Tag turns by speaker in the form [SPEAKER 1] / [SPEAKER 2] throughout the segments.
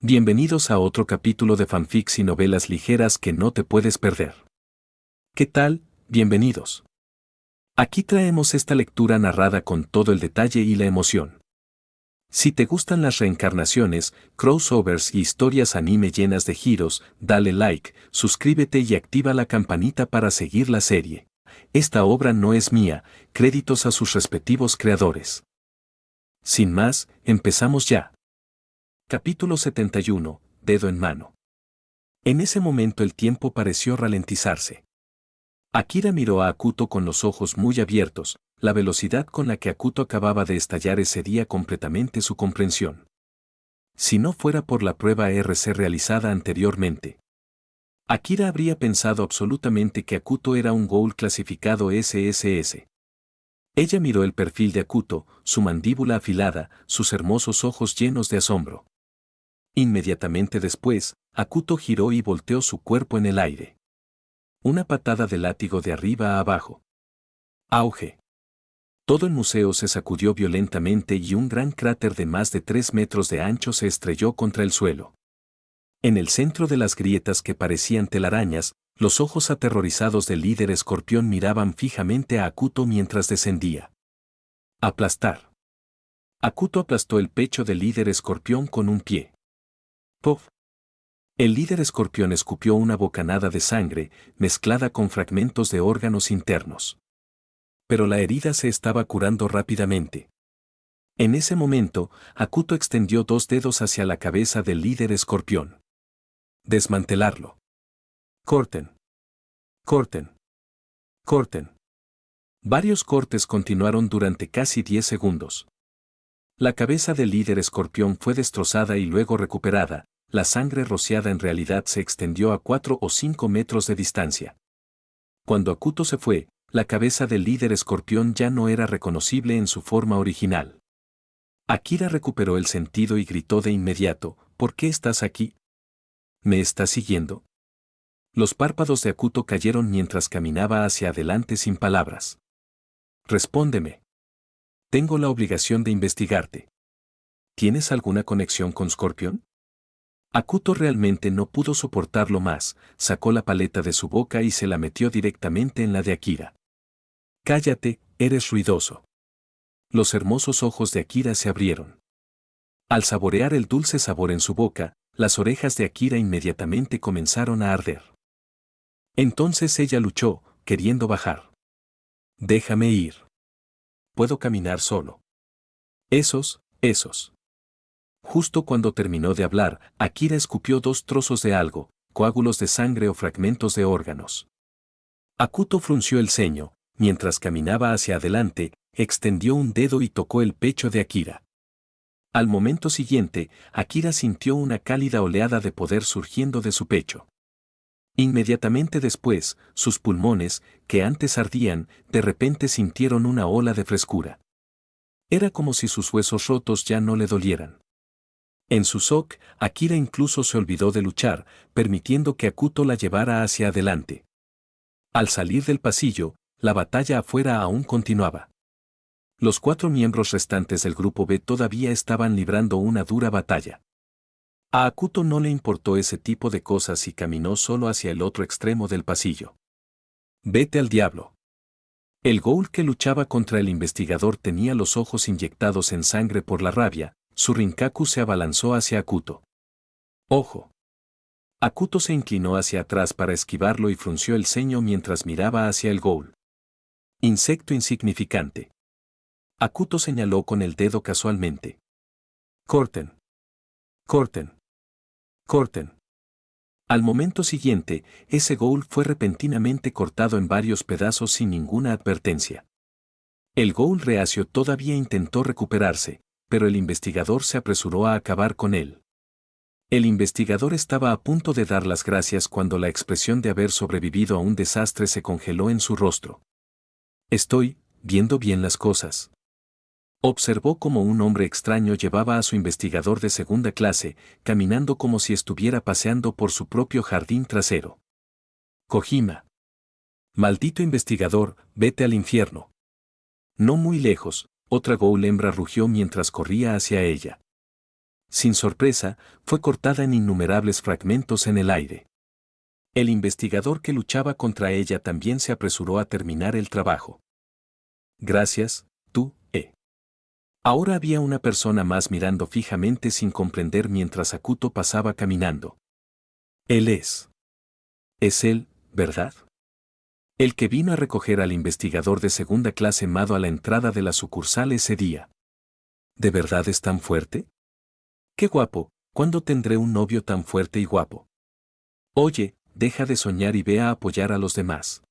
[SPEAKER 1] Bienvenidos a otro capítulo de fanfics y novelas ligeras que no te puedes perder. ¿Qué tal? Bienvenidos. Aquí traemos esta lectura narrada con todo el detalle y la emoción. Si te gustan las reencarnaciones, crossovers y historias anime llenas de giros, dale like, suscríbete y activa la campanita para seguir la serie. Esta obra no es mía, créditos a sus respectivos creadores. Sin más, empezamos ya. Capítulo 71, Dedo en mano. En ese momento el tiempo pareció ralentizarse. Akira miró a Akuto con los ojos muy abiertos, la velocidad con la que Akuto acababa de estallar excedía completamente su comprensión. Si no fuera por la prueba RC realizada anteriormente, Akira habría pensado absolutamente que Akuto era un ghoul clasificado SSS. Ella miró el perfil de Akuto, su mandíbula afilada, sus hermosos ojos llenos de asombro. Inmediatamente después, Akuto giró y volteó su cuerpo en el aire. Una patada de látigo de arriba a abajo. Auge. Todo el museo se sacudió violentamente y un gran cráter de más de 3 metros de ancho se estrelló contra el suelo. En el centro de las grietas que parecían telarañas, los ojos aterrorizados del líder escorpión miraban fijamente a Akuto mientras descendía. Aplastar. Akuto aplastó el pecho del líder escorpión con un pie. ¡Puff! El líder escorpión escupió una bocanada de sangre, mezclada con fragmentos de órganos internos. Pero la herida se estaba curando rápidamente. En ese momento, Akuto extendió 2 dedos hacia la cabeza del líder escorpión. Desmantelarlo. Corten. Corten. Corten. Varios cortes continuaron durante casi 10 segundos. La cabeza del líder escorpión fue destrozada y luego recuperada. La sangre rociada en realidad se extendió a 4 o 5 metros de distancia. Cuando Akuto se fue, la cabeza del líder escorpión ya no era reconocible en su forma original. Akira recuperó el sentido y gritó de inmediato, ¿por qué estás aquí? ¿Me estás siguiendo? Los párpados de Akuto cayeron mientras caminaba hacia adelante sin palabras. Respóndeme. Tengo la obligación de investigarte. ¿Tienes alguna conexión con Scorpion? Akuto realmente no pudo soportarlo más, sacó la paleta de su boca y se la metió directamente en la de Akira. Cállate, eres ruidoso. Los hermosos ojos de Akira se abrieron. Al saborear el dulce sabor en su boca, las orejas de Akira inmediatamente comenzaron a arder. Entonces ella luchó, queriendo bajar. Déjame ir. Puedo caminar solo. Esos. Justo cuando terminó de hablar, Akira escupió 2 trozos de algo, coágulos de sangre o fragmentos de órganos. Akuto frunció el ceño, mientras caminaba hacia adelante, extendió un dedo y tocó el pecho de Akira. Al momento siguiente, Akira sintió una cálida oleada de poder surgiendo de su pecho. Inmediatamente después, sus pulmones, que antes ardían, de repente sintieron una ola de frescura. Era como si sus huesos rotos ya no le dolieran. En su shock, Akira incluso se olvidó de luchar, permitiendo que Akuto la llevara hacia adelante. Al salir del pasillo, la batalla afuera aún continuaba. Los 4 miembros restantes del grupo B todavía estaban librando una dura batalla. A Akuto no le importó ese tipo de cosas y caminó solo hacia el otro extremo del pasillo. Vete al diablo. El ghoul que luchaba contra el investigador tenía los ojos inyectados en sangre por la rabia. Su Rinkaku se abalanzó hacia Akuto. ¡Ojo! Akuto se inclinó hacia atrás para esquivarlo y frunció el ceño mientras miraba hacia el ghoul. Insecto insignificante. Akuto señaló con el dedo casualmente. Corten. Corten. Corten. Al momento siguiente, ese ghoul fue repentinamente cortado en varios pedazos sin ninguna advertencia. El ghoul reacio todavía intentó recuperarse, pero el investigador se apresuró a acabar con él. El investigador estaba a punto de dar las gracias cuando la expresión de haber sobrevivido a un desastre se congeló en su rostro. Estoy viendo bien las cosas. Observó cómo un hombre extraño llevaba a su investigador de segunda clase, caminando como si estuviera paseando por su propio jardín trasero. Kojima. Maldito investigador, vete al infierno. No muy lejos, otra ghoul hembra rugió mientras corría hacia ella. sin sorpresa, fue cortada en innumerables fragmentos en el aire. El investigador que luchaba contra ella también se apresuró a terminar el trabajo. Gracias, tú, Ahora había una persona más mirando fijamente sin comprender mientras Akuto pasaba caminando. Él es. Es él, ¿verdad? El que vino a recoger al investigador de segunda clase Mado a la entrada de la sucursal ese día. ¿De verdad es tan fuerte? ¡Qué guapo! ¿Cuándo tendré un novio tan fuerte y guapo? Oye, deja de soñar y ve a apoyar a los demás.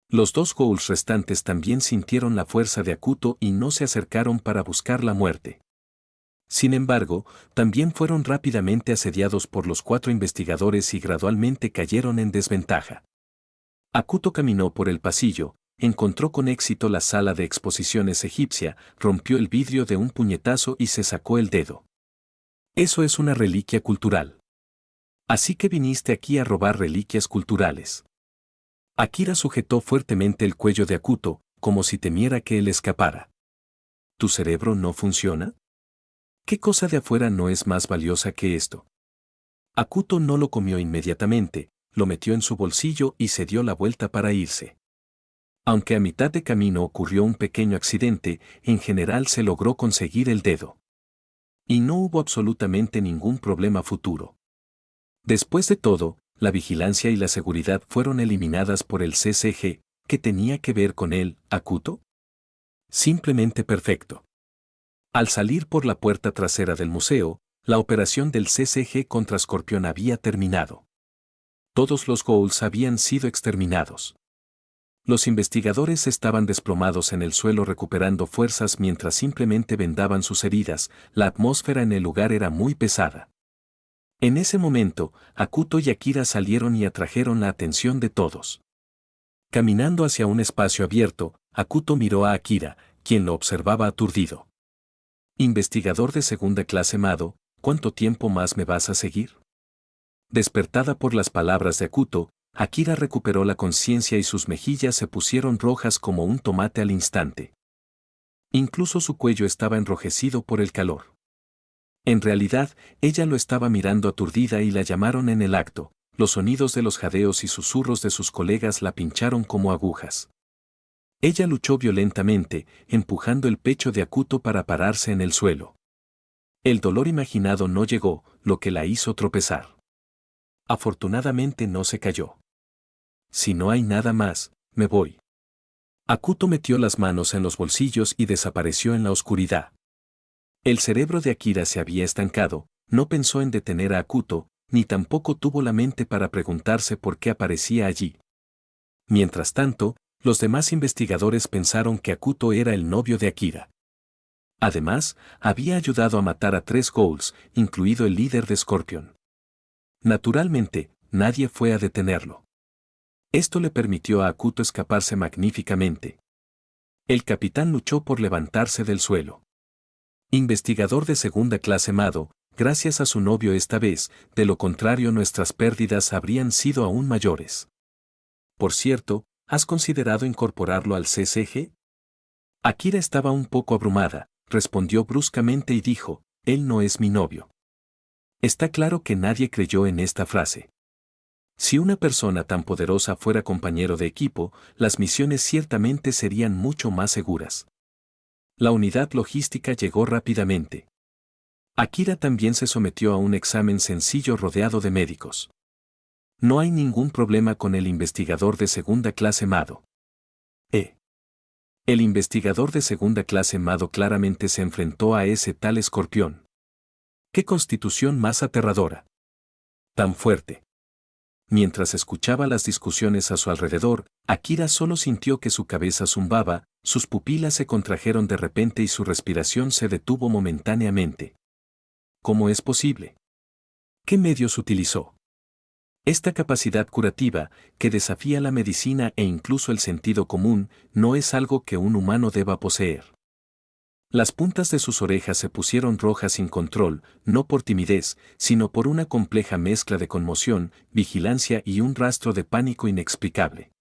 [SPEAKER 1] Los dos ghouls restantes también sintieron la fuerza de Akuto y no se acercaron para buscar la muerte. Sin embargo, también fueron rápidamente asediados por los 4 investigadores y gradualmente cayeron en desventaja. Akuto caminó por el pasillo, encontró con éxito la sala de exposiciones egipcia, rompió el vidrio de un puñetazo y se sacó el dedo. Eso es una reliquia cultural. Así que viniste aquí a robar reliquias culturales. Akira sujetó fuertemente el cuello de Akuto, como si temiera que él escapara. ¿Tu cerebro no funciona? ¿Qué cosa de afuera no es más valiosa que esto? Akuto no lo comió inmediatamente, lo metió en su bolsillo y se dio la vuelta para irse. Aunque a mitad de camino ocurrió un pequeño accidente, en general se logró conseguir el dedo. Y no hubo absolutamente ningún problema futuro. Después de todo, la vigilancia y la seguridad fueron eliminadas por el CCG. ¿Qué tenía que ver con él, Akuto? Simplemente perfecto. Al salir por la puerta trasera del museo, la operación del CCG contra Scorpion había terminado. Todos los ghouls habían sido exterminados. Los investigadores estaban desplomados en el suelo recuperando fuerzas mientras simplemente vendaban sus heridas. La atmósfera en el lugar era muy pesada. En ese momento, Akuto y Akira salieron y atrajeron la atención de todos. Caminando hacia un espacio abierto, Akuto miró a Akira, quien lo observaba aturdido. Investigador de segunda clase Mado, ¿cuánto tiempo más me vas a seguir? Despertada por las palabras de Akuto, Akira recuperó la conciencia y sus mejillas se pusieron rojas como un tomate al instante. Incluso su cuello estaba enrojecido por el calor. En realidad, ella lo estaba mirando aturdida y la llamaron en el acto. Los sonidos de los jadeos y susurros de sus colegas la pincharon como agujas. Ella luchó violentamente, empujando el pecho de Akuto para pararse en el suelo. El dolor imaginado no llegó, lo que la hizo tropezar. Afortunadamente no se cayó. Si no hay nada más, me voy. Akuto metió las manos en los bolsillos y desapareció en la oscuridad. El cerebro de Akira se había estancado, no pensó en detener a Akuto, ni tampoco tuvo la mente para preguntarse por qué aparecía allí. Mientras tanto, los demás investigadores pensaron que Akuto era el novio de Akira. Además, había ayudado a matar a 3 ghouls, incluido el líder de Scorpion. Naturalmente, nadie fue a detenerlo. Esto le permitió a Akuto escaparse magníficamente. El capitán luchó por levantarse del suelo. Investigador de segunda clase Mado, gracias a su novio esta vez, de lo contrario nuestras pérdidas habrían sido aún mayores. Por cierto, ¿has considerado incorporarlo al CCG? Akira estaba un poco abrumada, respondió bruscamente y dijo, él no es mi novio. Está claro que nadie creyó en esta frase. Si una persona tan poderosa fuera compañero de equipo, las misiones ciertamente serían mucho más seguras. La unidad logística llegó rápidamente. Akira también se sometió a un examen sencillo rodeado de médicos. No hay ningún problema con el investigador de segunda clase Mado. El investigador de segunda clase Mado claramente se enfrentó a ese tal escorpión. ¡Qué constitución más aterradora! Tan fuerte. Mientras escuchaba las discusiones a su alrededor, Akira solo sintió que su cabeza zumbaba, sus pupilas se contrajeron de repente y su respiración se detuvo momentáneamente. ¿Cómo es posible? ¿Qué medios utilizó? Esta capacidad curativa, que desafía la medicina e incluso el sentido común, no es algo que un humano deba poseer. Las puntas de sus orejas se pusieron rojas sin control, no por timidez, sino por una compleja mezcla de conmoción, vigilancia y un rastro de pánico inexplicable.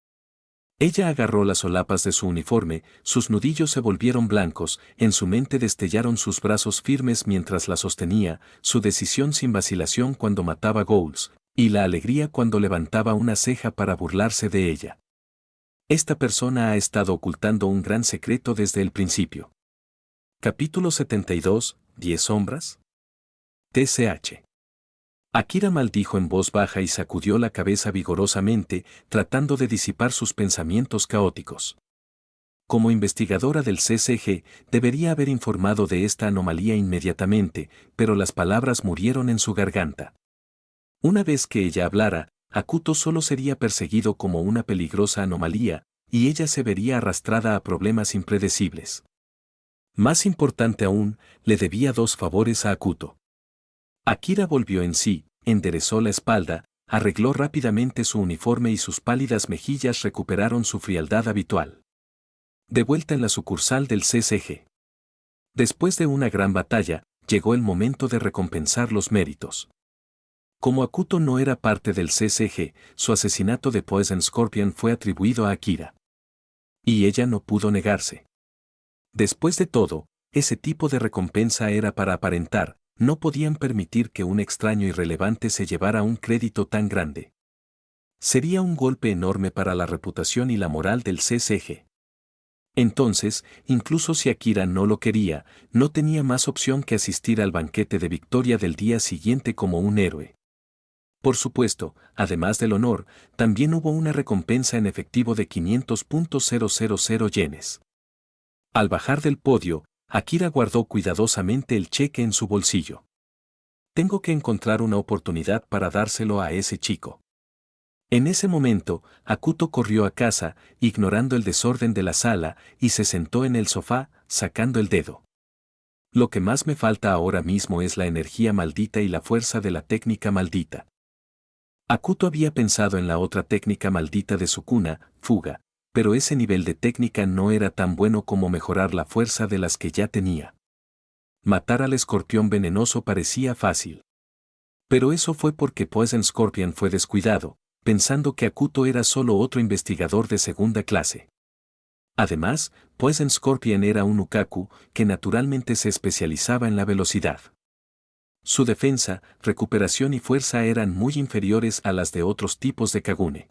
[SPEAKER 1] Ella agarró las solapas de su uniforme, sus nudillos se volvieron blancos, en su mente destellaron sus brazos firmes mientras la sostenía, su decisión sin vacilación cuando mataba ghouls, y la alegría cuando levantaba una ceja para burlarse de ella. Esta persona ha estado ocultando un gran secreto desde el principio. Capítulo 72, ¿10 sombras? TCH. Akira maldijo en voz baja y sacudió la cabeza vigorosamente, tratando de disipar sus pensamientos caóticos. Como investigadora del CCG, debería haber informado de esta anomalía inmediatamente, pero las palabras murieron en su garganta. Una vez que ella hablara, Akuto solo sería perseguido como una peligrosa anomalía, y ella se vería arrastrada a problemas impredecibles. Más importante aún, le debía 2 favores a Akuto. Akira volvió en sí, enderezó la espalda, arregló rápidamente su uniforme y sus pálidas mejillas recuperaron su frialdad habitual. De vuelta en la sucursal del CCG. Después de una gran batalla, llegó el momento de recompensar los méritos. Como Akuto no era parte del CCG, su asesinato de Poison Scorpion fue atribuido a Akira. Y ella no pudo negarse. Después de todo, ese tipo de recompensa era para aparentar, no podían permitir que un extraño irrelevante se llevara un crédito tan grande. Sería un golpe enorme para la reputación y la moral del CCG. Entonces, incluso si Akira no lo quería, no tenía más opción que asistir al banquete de victoria del día siguiente como un héroe. Por supuesto, además del honor, también hubo una recompensa en efectivo de 500.000 yenes. Al bajar del podio, Akira guardó cuidadosamente el cheque en su bolsillo. Tengo que encontrar una oportunidad para dárselo a ese chico. En ese momento, Akuto corrió a casa, ignorando el desorden de la sala, y se sentó en el sofá, sacando el dedo. Lo que más me falta ahora mismo es la energía maldita y la fuerza de la técnica maldita. Akuto había pensado en la otra técnica maldita de Sukuna, fuga, pero ese nivel de técnica no era tan bueno como mejorar la fuerza de las que ya tenía. Matar al escorpión venenoso parecía fácil. Pero eso fue porque Poison Scorpion fue descuidado, pensando que Akuto era solo otro investigador de segunda clase. Además, Poison Scorpion era un Ukaku que naturalmente se especializaba en la velocidad. Su defensa, recuperación y fuerza eran muy inferiores a las de otros tipos de Kagune.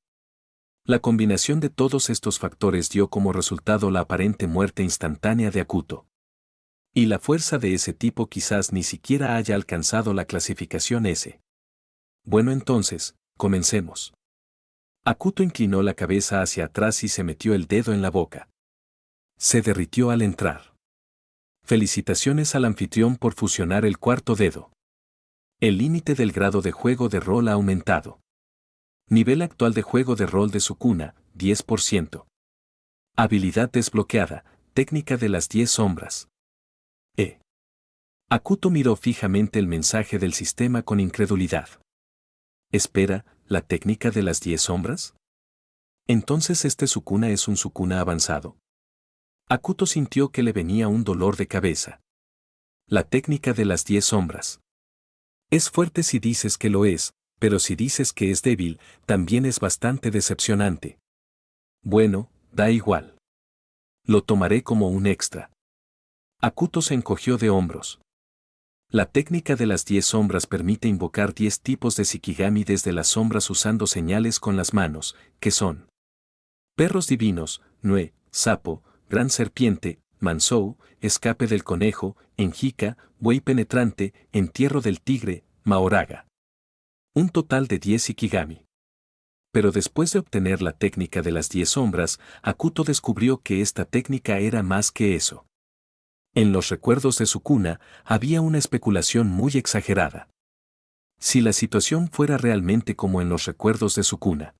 [SPEAKER 1] La combinación de todos estos factores dio como resultado la aparente muerte instantánea de Akuto. Y la fuerza de ese tipo quizás ni siquiera haya alcanzado la clasificación S. Bueno entonces, comencemos. Akuto inclinó la cabeza hacia atrás y se metió el dedo en la boca. Se derritió al entrar. Felicitaciones al anfitrión por fusionar el cuarto dedo. El límite del grado de juego de rol ha aumentado. Nivel actual de juego de rol de Sukuna, 10%. Habilidad desbloqueada, técnica de las 10 sombras. Akuto miró fijamente el mensaje del sistema con incredulidad. Espera, ¿la técnica de las 10 sombras? Entonces este Sukuna es un Sukuna avanzado. Akuto sintió que le venía un dolor de cabeza. La técnica de las 10 sombras. Es fuerte si dices que lo es, pero si dices que es débil, también es bastante decepcionante. Bueno, da igual. Lo tomaré como un extra. Akuto se encogió de hombros. La técnica de las 10 sombras permite invocar 10 tipos de Shikigami desde las sombras usando señales con las manos, que son perros divinos, Nue, sapo, gran serpiente, Mansou, escape del conejo, Enjika, buey penetrante, entierro del tigre, Maoraga. Un total de 10 Shikigami. Pero después de obtener la técnica de las 10 sombras, Akuto descubrió que esta técnica era más que eso. En los recuerdos de Sukuna, había una especulación muy exagerada. Si la situación fuera realmente como en los recuerdos de Sukuna,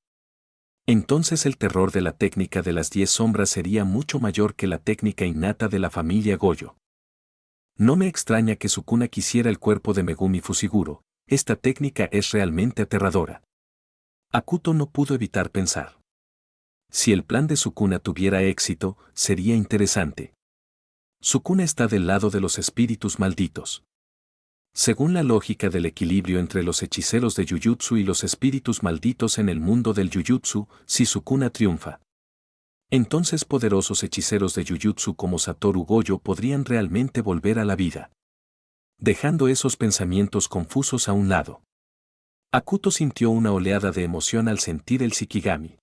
[SPEAKER 1] entonces el terror de la técnica de las 10 sombras sería mucho mayor que la técnica innata de la familia Goyo. No me extraña que Sukuna quisiera el cuerpo de Megumi Fushiguro, esta técnica es realmente aterradora. Akuto no pudo evitar pensar. Si el plan de Sukuna tuviera éxito, sería interesante. Sukuna está del lado de los espíritus malditos. Según la lógica del equilibrio entre los hechiceros de Jujutsu y los espíritus malditos en el mundo del Jujutsu, si Sukuna triunfa, Entonces poderosos hechiceros de Jujutsu como Satoru Gojo podrían realmente volver a la vida. Dejando esos pensamientos confusos a un lado, Akuto sintió una oleada de emoción al sentir el Shikigami.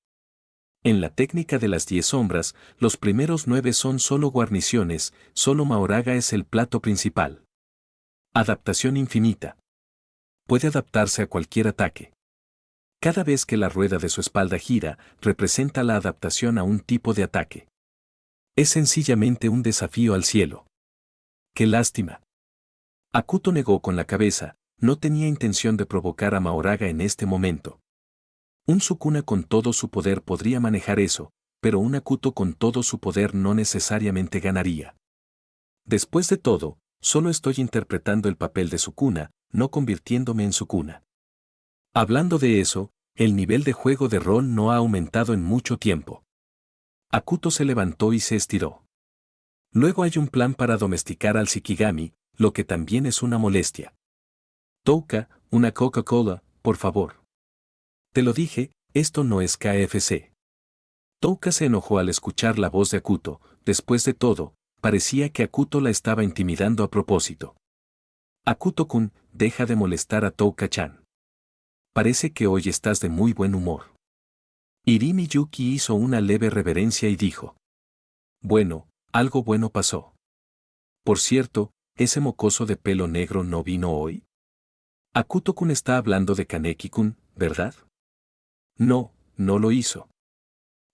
[SPEAKER 1] En la técnica de las 10 sombras, los primeros 9 son solo guarniciones, solo Mahoraga es el plato principal. Adaptación infinita. Puede adaptarse a cualquier ataque. Cada vez que la rueda de su espalda gira, representa la adaptación a un tipo de ataque. Es sencillamente un desafío al cielo. ¡Qué lástima! Akuto negó con la cabeza, no tenía intención de provocar a Mahoraga en este momento. Un Sukuna con todo su poder podría manejar eso, pero un Akuto con todo su poder no necesariamente ganaría. Después de todo, solo estoy interpretando el papel de Sukuna, no convirtiéndome en Sukuna. Hablando de eso, el nivel de juego de rol no ha aumentado en mucho tiempo. Akuto se levantó y se estiró. Luego hay un plan para domesticar al Shikigami, lo que también es una molestia. Touka, una Coca-Cola, por favor. Te lo dije, esto no es KFC. Touka se enojó al escuchar la voz de Akuto, después de todo, parecía que Akuto la estaba intimidando a propósito. Akuto-kun, deja de molestar a Touka-chan. Parece que hoy estás de muy buen humor. Irimi Yuki hizo una leve reverencia y dijo. Bueno, algo bueno pasó. Por cierto, ¿ese mocoso de pelo negro no vino hoy? Akuto-kun está hablando de Kaneki-kun, ¿verdad? No, no lo hizo.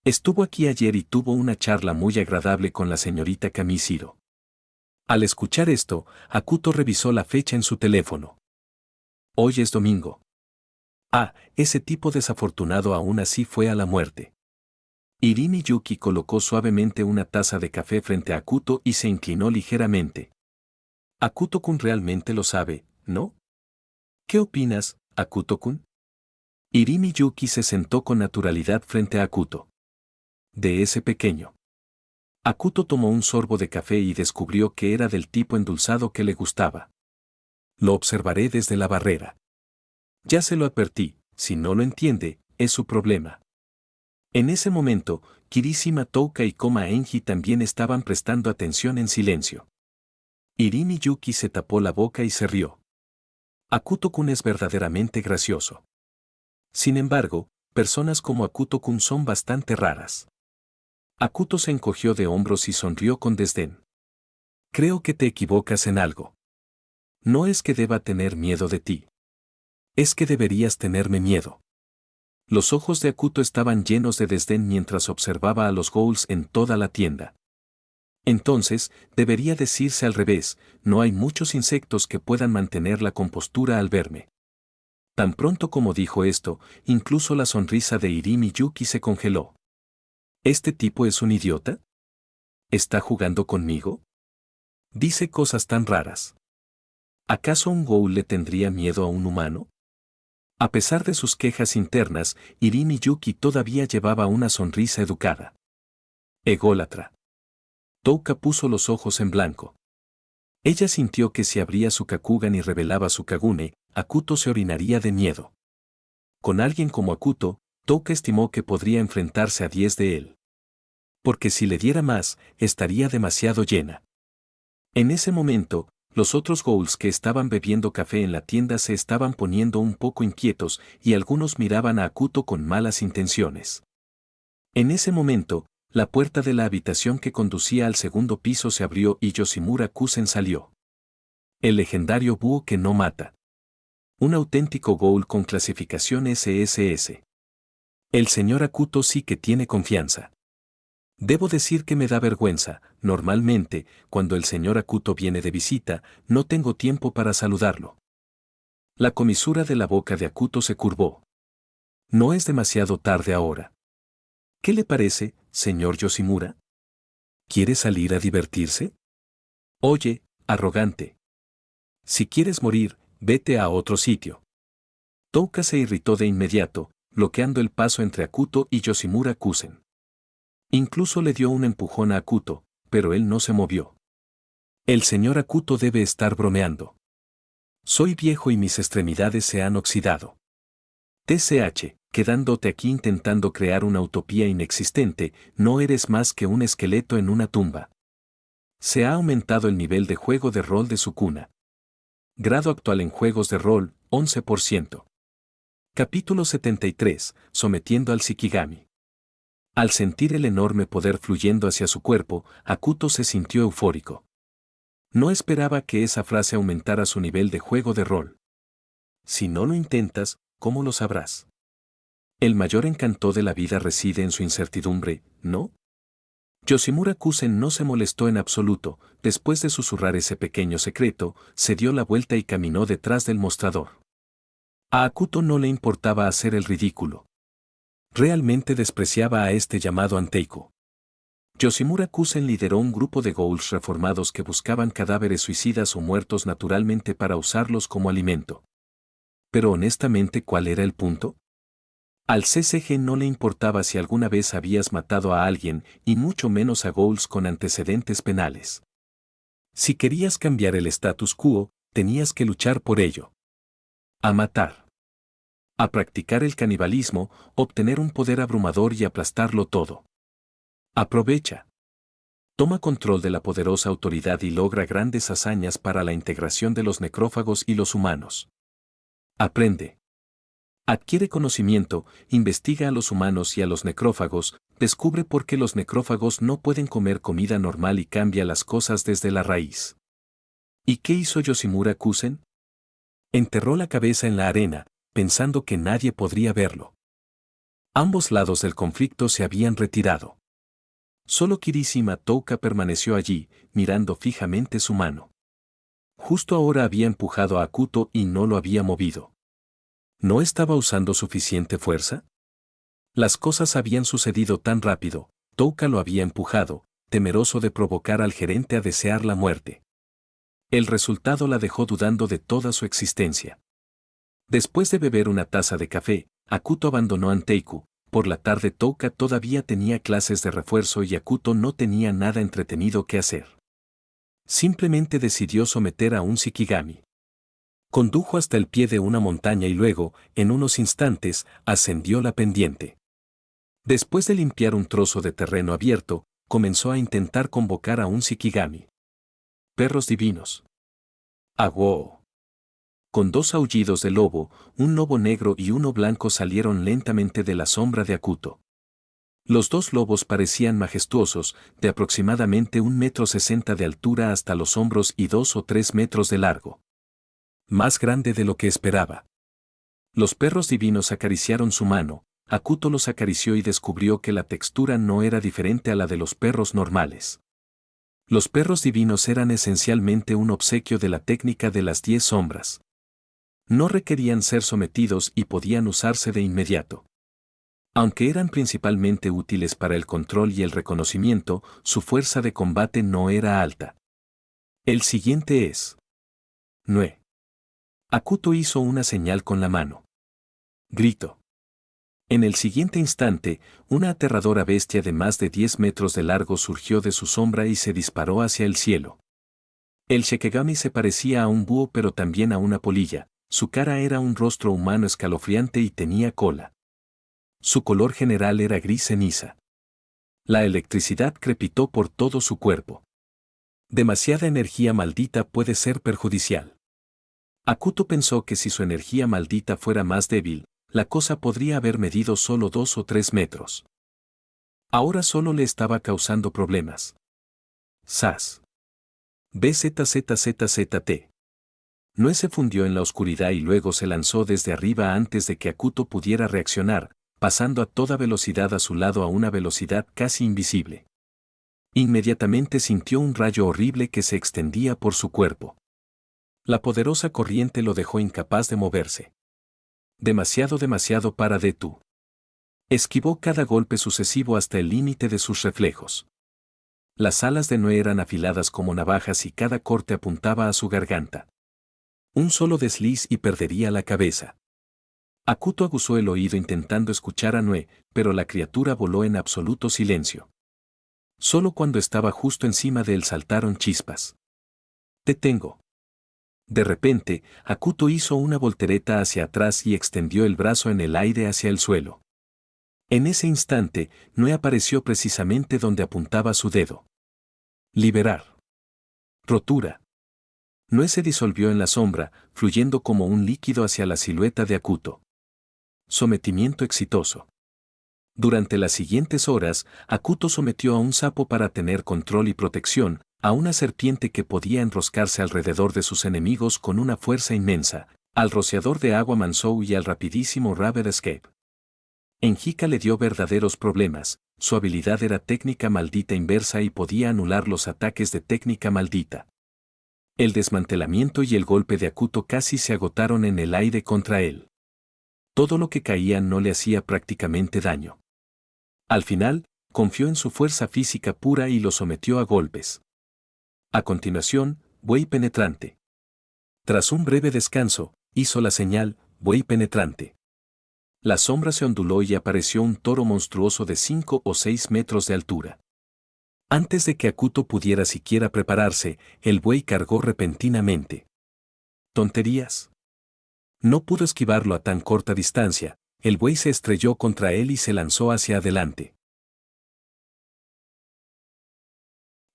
[SPEAKER 1] Estuvo aquí ayer y tuvo una charla muy agradable con la señorita Kamishiro. Al escuchar esto, Akuto revisó la fecha en su teléfono. Hoy es domingo. Ah, ese tipo desafortunado aún así fue a la muerte. Irimi Yuki colocó suavemente una taza de café frente a Akuto y se inclinó ligeramente. Akuto-kun realmente lo sabe, ¿no? ¿Qué opinas, Akuto-kun? Irimi Yuki se sentó con naturalidad frente a Akuto. De ese pequeño. Akuto tomó un sorbo de café y descubrió que era del tipo endulzado que le gustaba. Lo observaré desde la barrera. Ya se lo advertí, si no lo entiende, es su problema. En ese momento, Kirishima Touka y Koma Enji también estaban prestando atención en silencio. Irimi Yuki se tapó la boca y se rió. Akuto-kun es verdaderamente gracioso. Sin embargo, personas como Akuto-kun son bastante raras. Akuto se encogió de hombros y sonrió con desdén. Creo que te equivocas en algo. No es que deba tener miedo de ti. Es que deberías tenerme miedo. Los ojos de Akuto estaban llenos de desdén mientras observaba a los ghouls en toda la tienda. Entonces, debería decirse al revés, no hay muchos insectos que puedan mantener la compostura al verme. Tan pronto como dijo esto, incluso la sonrisa de Irimi Yuki se congeló. ¿Este tipo es un idiota? ¿Está jugando conmigo? Dice cosas tan raras. ¿Acaso un ghoul le tendría miedo a un humano? A pesar de sus quejas internas, Irimi Yuki todavía llevaba una sonrisa educada. Ególatra. Touka puso los ojos en blanco. Ella sintió que si abría su Kakugan y revelaba su Kagune, Akuto se orinaría de miedo. Con alguien como Akuto, Touka estimó que podría enfrentarse a 10 de él. Porque si le diera más, estaría demasiado llena. En ese momento, los otros ghouls que estaban bebiendo café en la tienda se estaban poniendo un poco inquietos y algunos miraban a Akuto con malas intenciones. En ese momento, la puerta de la habitación que conducía al segundo piso se abrió y Yoshimura Kusen salió. El legendario búho que no mata. Un auténtico ghoul con clasificación SSS. El señor Akuto sí que tiene confianza. Debo decir que me da vergüenza, normalmente, cuando el señor Akuto viene de visita, no tengo tiempo para saludarlo. La comisura de la boca de Akuto se curvó. No es demasiado tarde ahora. ¿Qué le parece, señor Yoshimura? ¿Quiere salir a divertirse? Oye, arrogante. Si quieres morir, vete a otro sitio. Touka se irritó de inmediato, bloqueando el paso entre Akuto y Yoshimura Kusen. Incluso le dio un empujón a Akuto, pero él no se movió. El señor Akuto debe estar bromeando. Soy viejo y mis extremidades se han oxidado. TCH, quedándote aquí intentando crear una utopía inexistente, no eres más que un esqueleto en una tumba. Se ha aumentado el nivel de juego de rol de Sukuna. Grado actual en juegos de rol, 11%. Capítulo 73, sometiendo al Shikigami. Al sentir el enorme poder fluyendo hacia su cuerpo, Hakuto se sintió eufórico. No esperaba que esa frase aumentara su nivel de juego de rol. Si no lo intentas, ¿cómo lo sabrás? El mayor encanto de la vida reside en su incertidumbre, ¿no? Yoshimura Kusen no se molestó en absoluto. Después de susurrar ese pequeño secreto, se dio la vuelta y caminó detrás del mostrador. A Hakuto no le importaba hacer el ridículo. Realmente despreciaba a este llamado Anteiku. Yoshimura Kusen lideró un grupo de ghouls reformados que buscaban cadáveres suicidas o muertos naturalmente para usarlos como alimento. Pero honestamente, ¿cuál era el punto? Al CCG no le importaba si alguna vez habías matado a alguien, y mucho menos a ghouls con antecedentes penales. Si querías cambiar el status quo, tenías que luchar por ello. A matar. A practicar el canibalismo, obtener un poder abrumador y aplastarlo todo. Aprovecha. Toma control de la poderosa autoridad y logra grandes hazañas para la integración de los necrófagos y los humanos. Aprende. Adquiere conocimiento, investiga a los humanos y a los necrófagos, descubre por qué los necrófagos no pueden comer comida normal y cambia las cosas desde la raíz. ¿Y qué hizo Yoshimura Kusen? Enterró la cabeza en la arena, pensando que nadie podría verlo. Ambos lados del conflicto se habían retirado. Solo Kirishima Touka permaneció allí, mirando fijamente su mano. Justo ahora había empujado a Hakuto y no lo había movido. ¿No estaba usando suficiente fuerza? Las cosas habían sucedido tan rápido. Touka lo había empujado, temeroso de provocar al gerente a desear la muerte. El resultado la dejó dudando de toda su existencia. Después de beber una taza de café, Hakuto abandonó Anteiku. Por la tarde Touka todavía tenía clases de refuerzo y Hakuto no tenía nada entretenido que hacer. Simplemente decidió someter a un Shikigami. Condujo hasta el pie de una montaña y luego, en unos instantes, ascendió la pendiente. Después de limpiar un trozo de terreno abierto, comenzó a intentar convocar a un Shikigami. Perros divinos. ¡Agua! Con dos aullidos de lobo, un lobo negro y uno blanco salieron lentamente de la sombra de Hakuto. Los dos lobos parecían majestuosos, de aproximadamente 1,60 m de altura hasta los hombros y 2 o 3 metros de largo. Más grande de lo que esperaba. Los perros divinos acariciaron su mano, Hakuto los acarició y descubrió que la textura no era diferente a la de los perros normales. Los perros divinos eran esencialmente un obsequio de la técnica de las 10 sombras. No requerían ser sometidos y podían usarse de inmediato. Aunque eran principalmente útiles para el control y el reconocimiento, su fuerza de combate no era alta. El siguiente es Nue. Hakuto hizo una señal con la mano. Grito. En el siguiente instante, una aterradora bestia de más de 10 metros de largo surgió de su sombra y se disparó hacia el cielo. El Shikigami se parecía a un búho pero también a una polilla, su cara era un rostro humano escalofriante y tenía cola. Su color general era gris ceniza. La electricidad crepitó por todo su cuerpo. Demasiada energía maldita puede ser perjudicial. Hakuto pensó que si su energía maldita fuera más débil, la cosa podría haber medido solo 2 o 3 metros. Ahora solo le estaba causando problemas. ¡Sas! BZZZZT. Nue se fundió en la oscuridad y luego se lanzó desde arriba antes de que Hakuto pudiera reaccionar, pasando a toda velocidad a su lado a una velocidad casi invisible. Inmediatamente sintió un rayo horrible que se extendía por su cuerpo. La poderosa corriente lo dejó incapaz de moverse. Demasiado para Detu. Esquivó cada golpe sucesivo hasta el límite de sus reflejos. Las alas de Nue eran afiladas como navajas y cada corte apuntaba a su garganta. Un solo desliz y perdería la cabeza. Hakuto aguzó el oído intentando escuchar a Nue, pero la criatura voló en absoluto silencio. Solo cuando estaba justo encima de él saltaron chispas. Te tengo. De repente, Akuto hizo una voltereta hacia atrás y extendió el brazo en el aire hacia el suelo. En ese instante, Nue apareció precisamente donde apuntaba su dedo. Liberar. Rotura. Nue se disolvió en la sombra, fluyendo como un líquido hacia la silueta de Akuto. Sometimiento exitoso. Durante las siguientes horas, Akuto sometió a un sapo para tener control y protección, a una serpiente que podía enroscarse alrededor de sus enemigos con una fuerza inmensa, al rociador de agua Mansou y al rapidísimo Rapid Escape. Enjika le dio verdaderos problemas, su habilidad era técnica maldita inversa y podía anular los ataques de técnica maldita. El desmantelamiento y el golpe de Akuto casi se agotaron en el aire contra él. Todo lo que caía no le hacía prácticamente daño. Al final, confió en su fuerza física pura y lo sometió a golpes. A continuación, buey penetrante. Tras un breve descanso, hizo la señal, buey penetrante. La sombra se onduló y apareció un toro monstruoso de 5 o 6 metros de altura. Antes de que Akuto pudiera siquiera prepararse, el buey cargó repentinamente. ¿Tonterías? No pudo esquivarlo a tan corta distancia, el buey se estrelló contra él y se lanzó hacia adelante.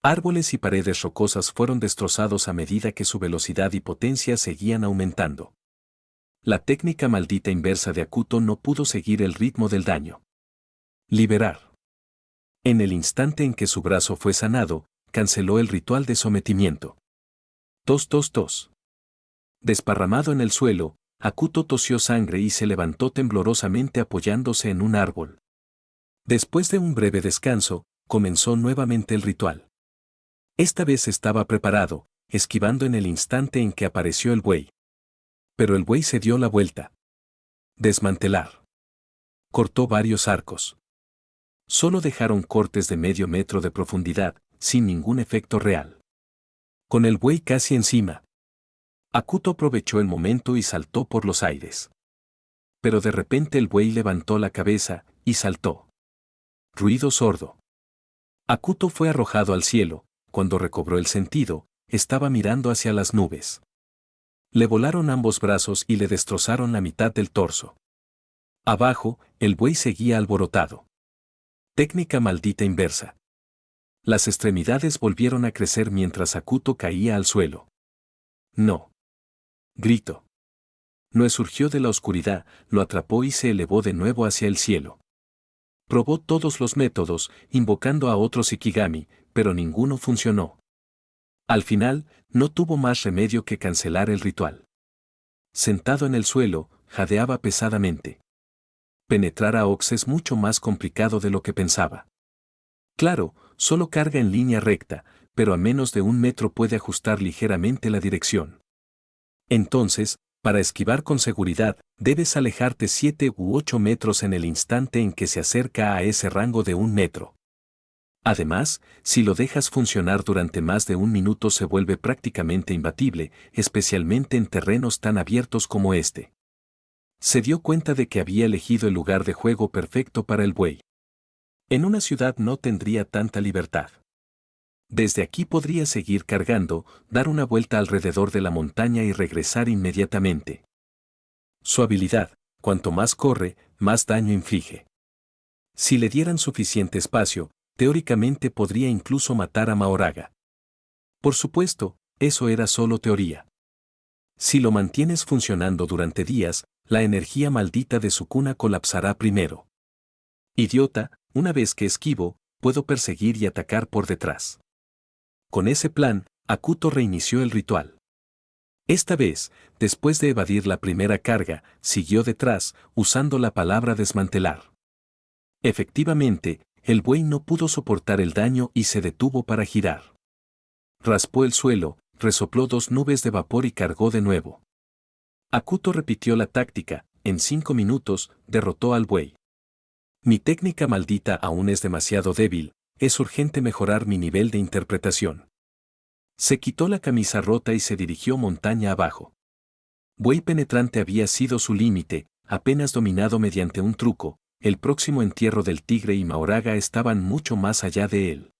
[SPEAKER 1] Árboles y paredes rocosas fueron destrozados a medida que su velocidad y potencia seguían aumentando. La técnica maldita inversa de Akuto no pudo seguir el ritmo del daño. Liberar. En el instante en que su brazo fue sanado, canceló el ritual de sometimiento. Tos, tos, tos. Desparramado en el suelo, Akuto tosió sangre y se levantó temblorosamente apoyándose en un árbol. Después de un breve descanso, comenzó nuevamente el ritual. Esta vez estaba preparado, esquivando en el instante en que apareció el buey. Pero el buey se dio la vuelta. Desmantelar. Cortó varios arcos. Solo dejaron cortes de medio metro de profundidad, sin ningún efecto real. Con el buey casi encima, Akuto aprovechó el momento y saltó por los aires. Pero de repente el buey levantó la cabeza y saltó. Ruido sordo. Akuto fue arrojado al cielo. Cuando recobró el sentido, estaba mirando hacia las nubes. Le volaron ambos brazos y le destrozaron la mitad del torso. Abajo, el buey seguía alborotado. Técnica maldita inversa. Las extremidades volvieron a crecer mientras Akuto caía al suelo. No. Gritó. Nue surgió de la oscuridad, lo atrapó y se elevó de nuevo hacia el cielo. Probó todos los métodos, invocando a otros Ikigami, pero ninguno funcionó. Al final, no tuvo más remedio que cancelar el ritual. Sentado en el suelo, jadeaba pesadamente. Penetrar a Ox es mucho más complicado de lo que pensaba. Claro, solo carga en línea recta, pero a menos de 1 metro puede ajustar ligeramente la dirección. Entonces, para esquivar con seguridad, debes alejarte 7 u 8 metros en el instante en que se acerca a ese rango de 1 metro. Además, si lo dejas funcionar durante más de 1 minuto se vuelve prácticamente imbatible, especialmente en terrenos tan abiertos como este. Se dio cuenta de que había elegido el lugar de juego perfecto para el buey. En una ciudad no tendría tanta libertad. Desde aquí podría seguir cargando, dar una vuelta alrededor de la montaña y regresar inmediatamente. Su habilidad, cuanto más corre, más daño inflige. Si le dieran suficiente espacio, teóricamente podría incluso matar a Mahoraga. Por supuesto, eso era solo teoría. Si lo mantienes funcionando durante días, la energía maldita de su cuna colapsará primero. Idiota, una vez que esquivo, puedo perseguir y atacar por detrás. Con ese plan, Akuto reinició el ritual. Esta vez, después de evadir la primera carga, siguió detrás, usando la palabra desmantelar. Efectivamente, el buey no pudo soportar el daño y se detuvo para girar. Raspó el suelo, resopló 2 nubes de vapor y cargó de nuevo. Akuto repitió la táctica, en 5 minutos, derrotó al buey. Mi técnica maldita aún es demasiado débil, es urgente mejorar mi nivel de interpretación. Se quitó la camisa rota y se dirigió montaña abajo. Buey penetrante había sido su límite, apenas dominado mediante un truco. El próximo entierro del tigre y Mahoraga estaban mucho más allá de él.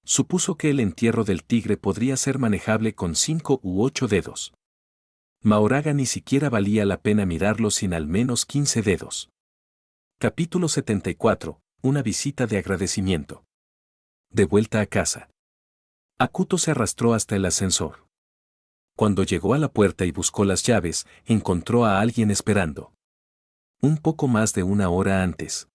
[SPEAKER 1] Supuso que el entierro del tigre podría ser manejable con 5 u 8 dedos. Mahoraga ni siquiera valía la pena mirarlo sin al menos 15 dedos. Capítulo 74. Una visita de agradecimiento. De vuelta a casa. Akuto se arrastró hasta el ascensor. Cuando llegó a la puerta y buscó las llaves, encontró a alguien esperando. Un poco más de una hora antes.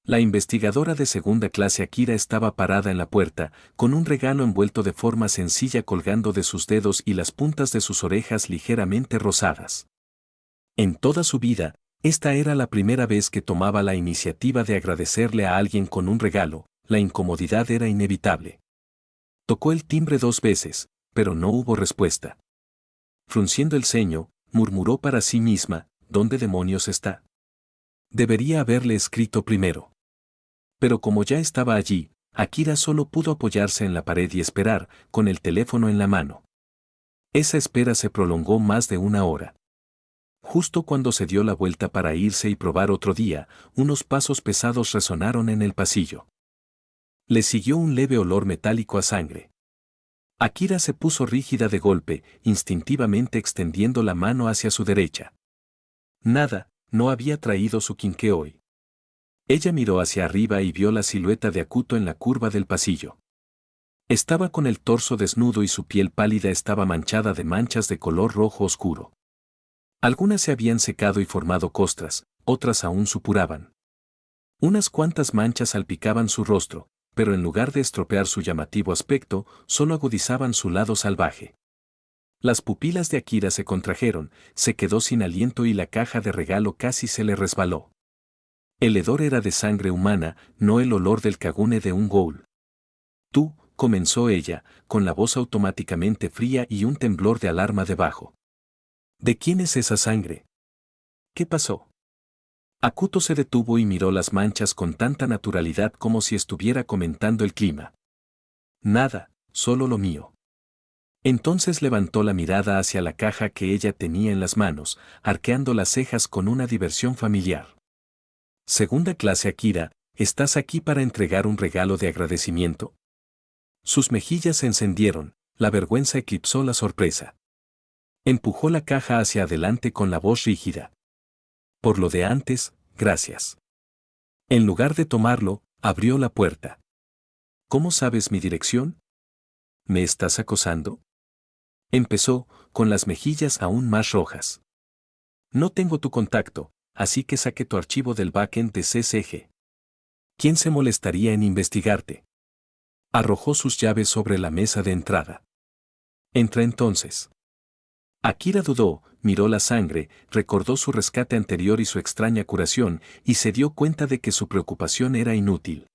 [SPEAKER 1] La investigadora de segunda clase Akira estaba parada en la puerta, con un regalo envuelto de forma sencilla colgando de sus dedos y las puntas de sus orejas ligeramente rosadas. En toda su vida, esta era la primera vez que tomaba la iniciativa de agradecerle a alguien con un regalo. La incomodidad era inevitable. Tocó el timbre 2 veces, pero no hubo respuesta. Frunciendo el ceño, murmuró para sí misma, ¿dónde demonios está? Debería haberle escrito primero. Pero como ya estaba allí, Akira solo pudo apoyarse en la pared y esperar, con el teléfono en la mano. Esa espera se prolongó más de una hora. Justo cuando se dio la vuelta para irse y probar otro día, unos pasos pesados resonaron en el pasillo. Le siguió un leve olor metálico a sangre. Akira se puso rígida de golpe, instintivamente extendiendo la mano hacia su derecha. Nada, no había traído su quinqué hoy. Ella miró hacia arriba y vio la silueta de Akuto en la curva del pasillo. Estaba con el torso desnudo y su piel pálida estaba manchada de manchas de color rojo oscuro. Algunas se habían secado y formado costras, otras aún supuraban. Unas cuantas manchas salpicaban su rostro, pero en lugar de estropear su llamativo aspecto, solo agudizaban su lado salvaje. Las pupilas de Akira se contrajeron, se quedó sin aliento y la caja de regalo casi se le resbaló. El hedor era de sangre humana, no el olor del kagune de un ghoul. Tú, comenzó ella, con la voz automáticamente fría y un temblor de alarma debajo. ¿De quién es esa sangre? ¿Qué pasó? Akuto se detuvo y miró las manchas con tanta naturalidad como si estuviera comentando el clima. Nada, solo lo mío. Entonces levantó la mirada hacia la caja que ella tenía en las manos, arqueando las cejas con una diversión familiar. Segunda clase Akira, ¿estás aquí para entregar un regalo de agradecimiento? Sus mejillas se encendieron, la vergüenza eclipsó la sorpresa. Empujó la caja hacia adelante con la voz rígida. Por lo de antes, gracias. En lugar de tomarlo, abrió la puerta. ¿Cómo sabes mi dirección? ¿Me estás acosando? Empezó, con las mejillas aún más rojas. No tengo tu contacto, así que saqué tu archivo del backend de CCG. ¿Quién se molestaría en investigarte? Arrojó sus llaves sobre la mesa de entrada. Entra entonces. Akira dudó, miró la sangre, recordó su rescate anterior y su extraña curación, y se dio cuenta de que su preocupación era inútil.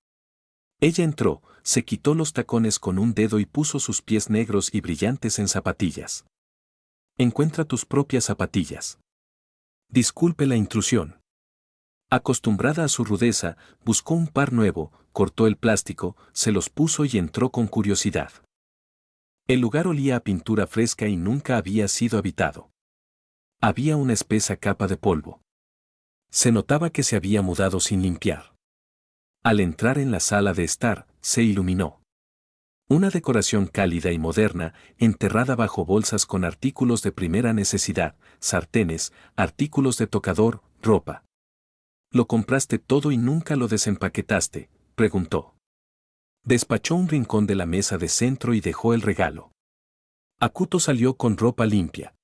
[SPEAKER 1] Ella entró, se quitó los tacones con un dedo y puso sus pies negros y brillantes en zapatillas. Encuentra tus propias zapatillas. Disculpe la intrusión. Acostumbrada a su rudeza, buscó un par nuevo, cortó el plástico, se los puso y entró con curiosidad. El lugar olía a pintura fresca y nunca había sido habitado. Había una espesa capa de polvo. Se notaba que se había mudado sin limpiar. Al entrar en la sala de estar, se iluminó. Una decoración cálida y moderna, enterrada bajo bolsas con artículos de primera necesidad, sartenes, artículos de tocador, ropa. ¿Lo compraste todo y nunca lo desempaquetaste?, preguntó. Despachó un rincón de la mesa de centro y dejó el regalo. Akuto salió con ropa limpia.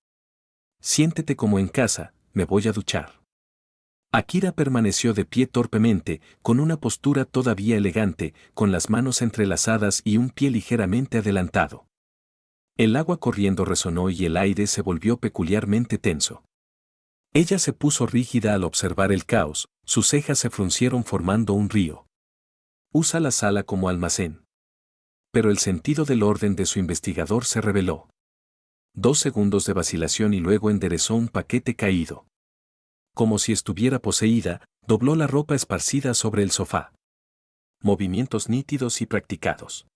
[SPEAKER 1] Siéntete como en casa, me voy a duchar. Akira permaneció de pie torpemente, con una postura todavía elegante, con las manos entrelazadas y un pie ligeramente adelantado. El agua corriendo resonó y el aire se volvió peculiarmente tenso. Ella se puso rígida al observar el caos, sus cejas se fruncieron formando un río. Usa la sala como almacén. Pero el sentido del orden de su investigador se reveló. 2 segundos de vacilación y luego enderezó un paquete caído. Como si estuviera poseída, dobló la ropa esparcida sobre el sofá. Movimientos nítidos y practicados.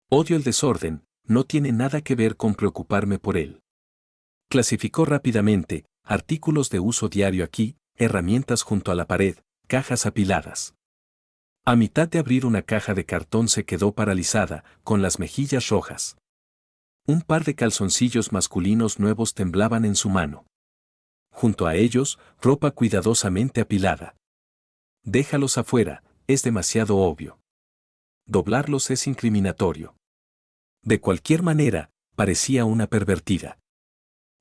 [SPEAKER 1] Odio el desorden, no tiene nada que ver con preocuparme por él. Clasificó rápidamente, artículos de uso diario aquí, herramientas junto a la pared, cajas apiladas. A mitad de abrir una caja de cartón se quedó paralizada, con las mejillas rojas. Un par de calzoncillos masculinos nuevos temblaban en su mano. Junto a ellos, ropa cuidadosamente apilada. Déjalos afuera, es demasiado obvio. Doblarlos es incriminatorio. De cualquier manera, parecía una pervertida.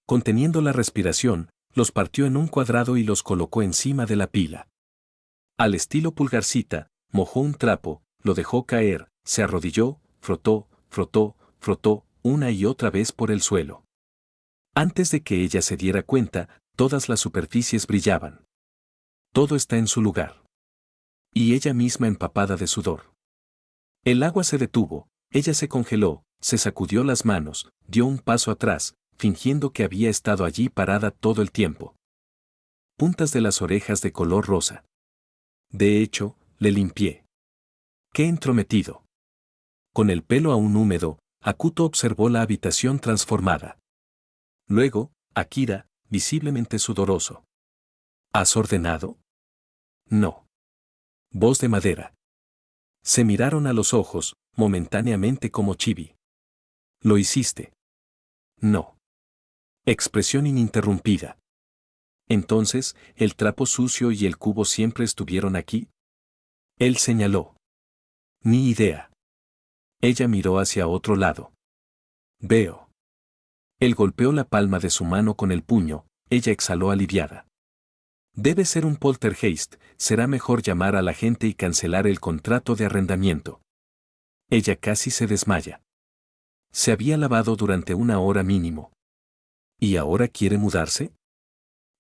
[SPEAKER 1] Conteniendo la respiración, los partió en un cuadrado y los colocó encima de la pila. Al estilo Pulgarcita, mojó un trapo, lo dejó caer, se arrodilló, frotó, frotó, frotó, una y otra vez por el suelo. Antes de que ella se diera cuenta, todas las superficies brillaban. Todo está en su lugar. Y ella misma empapada de sudor. El agua se detuvo, ella se congeló, se sacudió las manos, dio un paso atrás, fingiendo que había estado allí parada todo el tiempo. Puntas de las orejas de color rosa. De hecho, le limpié. ¡Qué entrometido! Con el pelo aún húmedo, Hakuto observó la habitación transformada. Luego, Akira, visiblemente sudoroso. ¿Has ordenado? No. Voz de madera. Se miraron a los ojos, momentáneamente como chibi. ¿Lo hiciste? No. Expresión ininterrumpida. Entonces, ¿el trapo sucio y el cubo siempre estuvieron aquí? Él señaló. Ni idea. Ella miró hacia otro lado. Veo. Él golpeó la palma de su mano con el puño, ella exhaló aliviada. Debe ser un poltergeist, será mejor llamar a la gente y cancelar el contrato de arrendamiento. Ella casi se desmaya. Se había lavado durante 1 hora mínimo. ¿Y ahora quiere mudarse?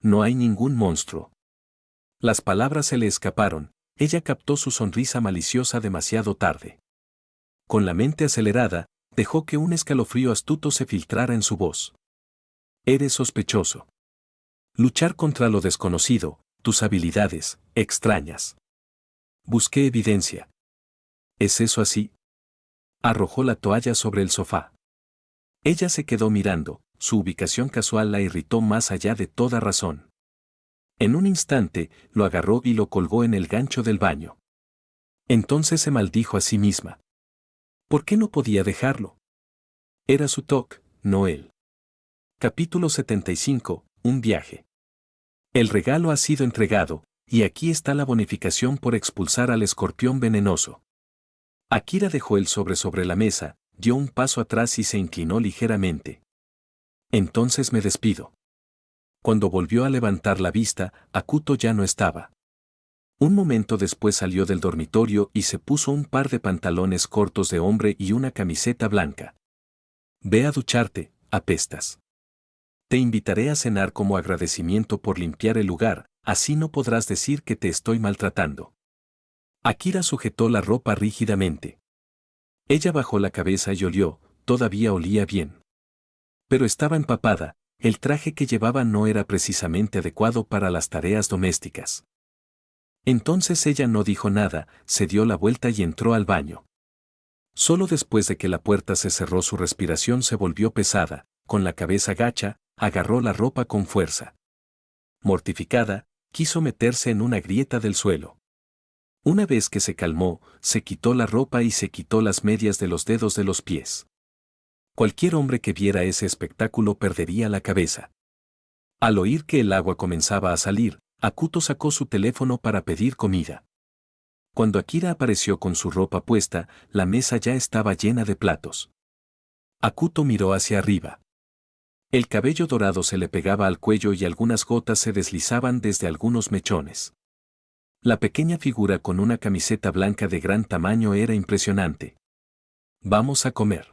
[SPEAKER 1] No hay ningún monstruo. Las palabras se le escaparon, ella captó su sonrisa maliciosa demasiado tarde. Con la mente acelerada, dejó que un escalofrío astuto se filtrara en su voz. Eres sospechoso. Luchar contra lo desconocido, tus habilidades, extrañas. Busqué evidencia. ¿Es eso así? Arrojó la toalla sobre el sofá. Ella se quedó mirando, su ubicación casual la irritó más allá de toda razón. En un instante, lo agarró y lo colgó en el gancho del baño. Entonces se maldijo a sí misma. ¿Por qué no podía dejarlo? Era su toque, no él. Capítulo 75, un viaje. El regalo ha sido entregado, y aquí está la bonificación por expulsar al escorpión venenoso. Akira dejó el sobre la mesa, dio un paso atrás y se inclinó ligeramente. Entonces me despido. Cuando volvió a levantar la vista, Hakuto ya no estaba. Un momento después salió del dormitorio y se puso un par de pantalones cortos de hombre y una camiseta blanca. Ve a ducharte, apestas. Te invitaré a cenar como agradecimiento por limpiar el lugar, así no podrás decir que te estoy maltratando. Akira sujetó la ropa rígidamente. Ella bajó la cabeza y olió, todavía olía bien. Pero estaba empapada, el traje que llevaba no era precisamente adecuado para las tareas domésticas. Entonces ella no dijo nada, se dio la vuelta y entró al baño. Solo después de que la puerta se cerró su respiración se volvió pesada, con la cabeza gacha, agarró la ropa con fuerza. Mortificada, quiso meterse en una grieta del suelo. Una vez que se calmó, se quitó la ropa y se quitó las medias de los dedos de los pies. Cualquier hombre que viera ese espectáculo perdería la cabeza. Al oír que el agua comenzaba a salir, Hakuto sacó su teléfono para pedir comida. Cuando Akira apareció con su ropa puesta, la mesa ya estaba llena de platos. Hakuto miró hacia arriba. El cabello dorado se le pegaba al cuello y algunas gotas se deslizaban desde algunos mechones. La pequeña figura con una camiseta blanca de gran tamaño era impresionante. Vamos a comer.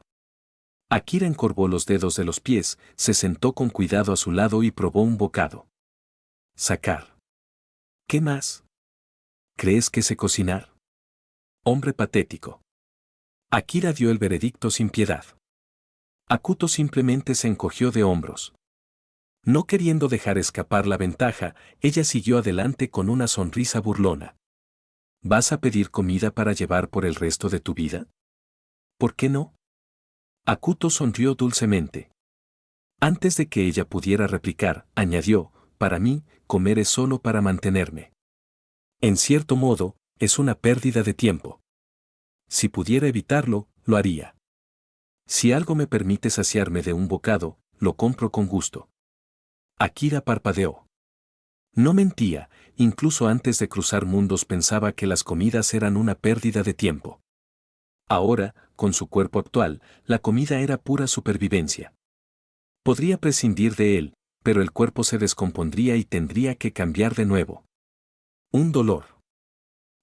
[SPEAKER 1] Akira encorvó los dedos de los pies, se sentó con cuidado a su lado y probó un bocado. Sacar. ¿Qué más? ¿Crees que sé cocinar? Hombre patético. Akira dio el veredicto sin piedad. Hakuto simplemente se encogió de hombros. No queriendo dejar escapar la ventaja, ella siguió adelante con una sonrisa burlona. ¿Vas a pedir comida para llevar por el resto de tu vida? ¿Por qué no? Hakuto sonrió dulcemente. Antes de que ella pudiera replicar, añadió, para mí, comer es solo para mantenerme. En cierto modo, es una pérdida de tiempo. Si pudiera evitarlo, lo haría. Si algo me permite saciarme de un bocado, lo compro con gusto. Akira parpadeó. No mentía, incluso antes de cruzar mundos pensaba que las comidas eran una pérdida de tiempo. Ahora, con su cuerpo actual, la comida era pura supervivencia. Podría prescindir de él, pero el cuerpo se descompondría y tendría que cambiar de nuevo. Un dolor.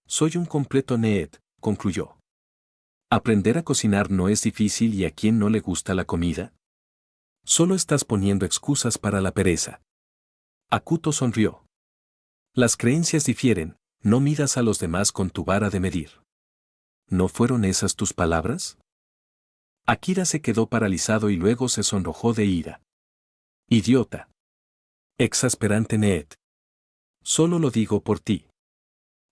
[SPEAKER 1] Soy un completo Need, concluyó. Aprender a cocinar no es difícil y a quién no le gusta la comida. Solo estás poniendo excusas para la pereza. Akuto sonrió. Las creencias difieren, no midas a los demás con tu vara de medir. ¿No fueron esas tus palabras? Akira se quedó paralizado y luego se sonrojó de ira. Idiota. Exasperante Need. Solo lo digo por ti.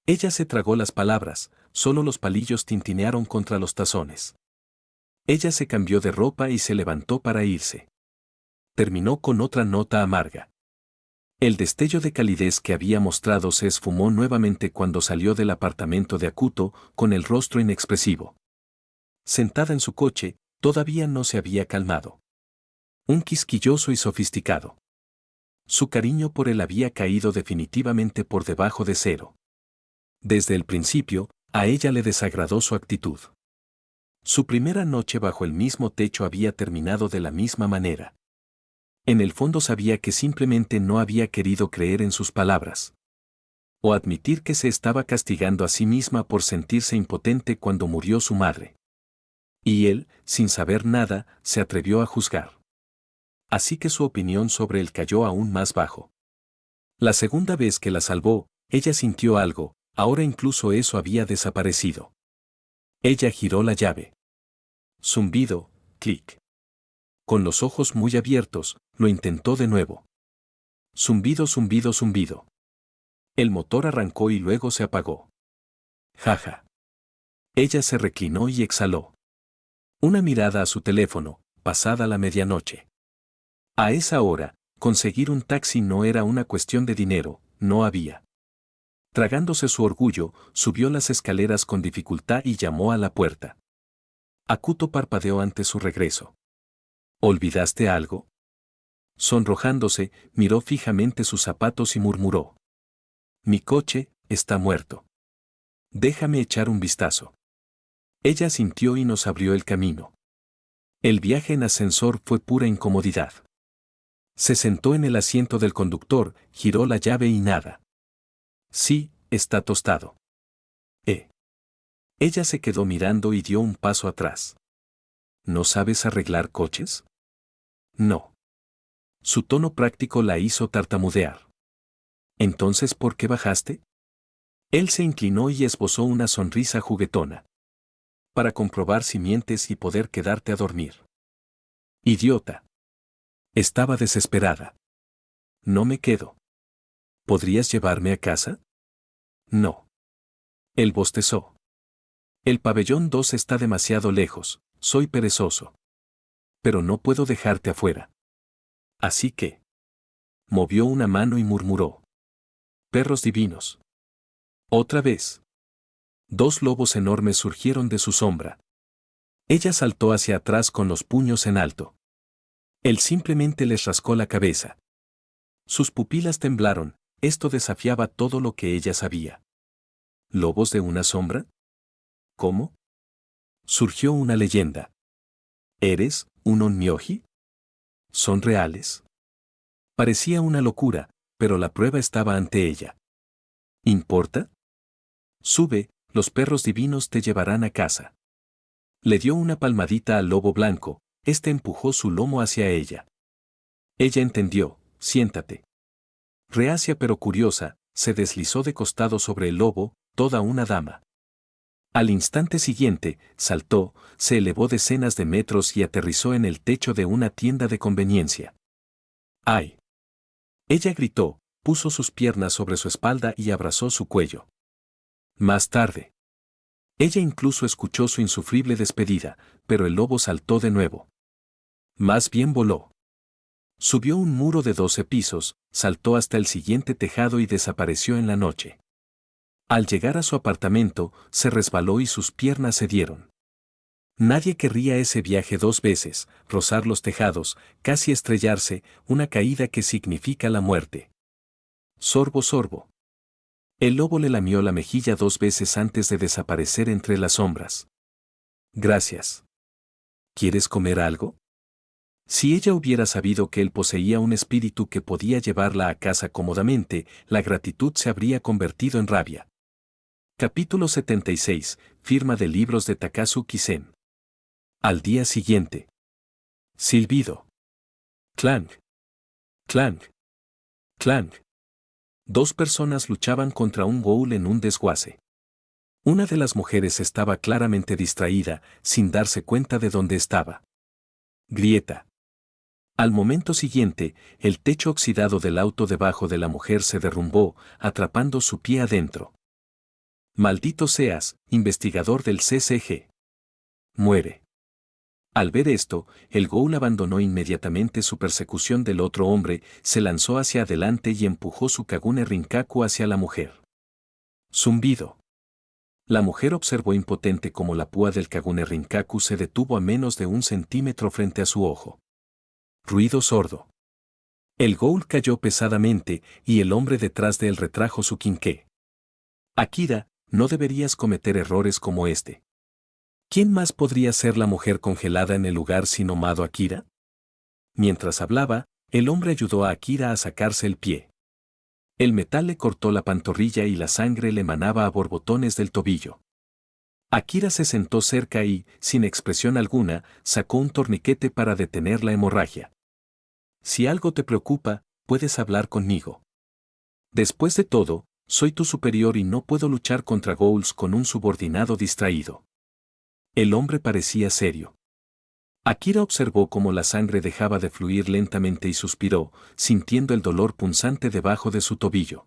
[SPEAKER 1] Ella se tragó las palabras, solo los palillos tintinearon contra los tazones. Ella se cambió de ropa y se levantó para irse. Terminó con otra nota amarga. El destello de calidez que había mostrado se esfumó nuevamente cuando salió del apartamento de Akuto, con el rostro inexpresivo. Sentada en su coche, todavía no se había calmado. Un quisquilloso y sofisticado. Su cariño por él había caído definitivamente por debajo de cero. Desde el principio, a ella le desagradó su actitud. Su primera noche bajo el mismo techo había terminado de la misma manera. En el fondo sabía que simplemente no había querido creer en sus palabras. O admitir que se estaba castigando a sí misma por sentirse impotente cuando murió su madre. Y él, sin saber nada, se atrevió a juzgar. Así que su opinión sobre él cayó aún más bajo. La segunda vez que la salvó, ella sintió algo, ahora incluso eso había desaparecido. Ella giró la llave. Zumbido, clic. Con los ojos muy abiertos, lo intentó de nuevo. Zumbido, zumbido, zumbido. El motor arrancó y luego se apagó. Jaja. Ella se reclinó y exhaló. Una mirada a su teléfono, pasada la medianoche. A esa hora, conseguir un taxi no era una cuestión de dinero, no había. Tragándose su orgullo, subió las escaleras con dificultad y llamó a la puerta. Akuto parpadeó ante su regreso. ¿Olvidaste algo? Sonrojándose, miró fijamente sus zapatos y murmuró. Mi coche está muerto. Déjame echar un vistazo. Ella asintió y nos abrió el camino. El viaje en ascensor fue pura incomodidad. Se sentó en el asiento del conductor, giró la llave y nada. Sí, está tostado. Ella se quedó mirando y dio un paso atrás. ¿No sabes arreglar coches? No. Su tono práctico la hizo tartamudear. ¿Entonces por qué bajaste? Él se inclinó y esbozó una sonrisa juguetona. Para comprobar si mientes y poder quedarte a dormir. Idiota. Estaba desesperada. No me quedo. ¿Podrías llevarme a casa? No. Él bostezó. El pabellón 2 está demasiado lejos, soy perezoso. Pero no puedo dejarte afuera. Así que. Movió una mano y murmuró. Perros divinos. Otra vez. Dos lobos enormes surgieron de su sombra. Ella saltó hacia atrás con los puños en alto. Él simplemente les rascó la cabeza. Sus pupilas temblaron, esto desafiaba todo lo que ella sabía. ¿Lobos de una sombra? ¿Cómo? Surgió una leyenda. ¿Eres un onmyoji? ¿Son reales? Parecía una locura, pero la prueba estaba ante ella. ¿Importa? Sube, los perros divinos te llevarán a casa. Le dio una palmadita al lobo blanco, este empujó su lomo hacia ella. Ella entendió, siéntate. Reacia pero curiosa, se deslizó de costado sobre el lobo, toda una dama. Al instante siguiente, saltó, se elevó decenas de metros y aterrizó en el techo de una tienda de conveniencia. ¡Ay! Ella gritó, puso sus piernas sobre su espalda y abrazó su cuello. Más tarde. Ella incluso escuchó su insufrible despedida, pero el lobo saltó de nuevo. Más bien voló. Subió un muro de 12 pisos, saltó hasta el siguiente tejado y desapareció en la noche. Al llegar a su apartamento, se resbaló y sus piernas cedieron. Nadie querría ese viaje 2 veces, rozar los tejados, casi estrellarse, una caída que significa la muerte. Sorbo, sorbo. El lobo le lamió la mejilla 2 veces antes de desaparecer entre las sombras. Gracias. ¿Quieres comer algo? Si ella hubiera sabido que él poseía un espíritu que podía llevarla a casa cómodamente, la gratitud se habría convertido en rabia. Capítulo 76. Firma de libros de Takazuki Sen. Al día siguiente. Silbido. Clank. Clank. Clank. 2 personas luchaban contra un ghoul en un desguace. Una de las mujeres estaba claramente distraída, sin darse cuenta de dónde estaba. Grieta. Al momento siguiente, el techo oxidado del auto debajo de la mujer se derrumbó, atrapando su pie adentro. Maldito seas, investigador del CCG. Muere. Al ver esto, el ghoul abandonó inmediatamente su persecución del otro hombre, se lanzó hacia adelante y empujó su Kagune Rinkaku hacia la mujer. Zumbido. La mujer observó impotente cómo la púa del Kagune Rinkaku se detuvo a menos de 1 centímetro frente a su ojo. Ruido sordo. El ghoul cayó pesadamente y el hombre detrás de él retrajo su quinqué. Akira, no deberías cometer errores como este. ¿Quién más podría ser la mujer congelada en el lugar sino Mado Akira? Mientras hablaba, el hombre ayudó a Akira a sacarse el pie. El metal le cortó la pantorrilla y la sangre le manaba a borbotones del tobillo. Akira se sentó cerca y, sin expresión alguna, sacó un torniquete para detener la hemorragia. Si algo te preocupa, puedes hablar conmigo. Después de todo, soy tu superior y no puedo luchar contra ghouls con un subordinado distraído. El hombre parecía serio. Akira observó cómo la sangre dejaba de fluir lentamente y suspiró, sintiendo el dolor punzante debajo de su tobillo.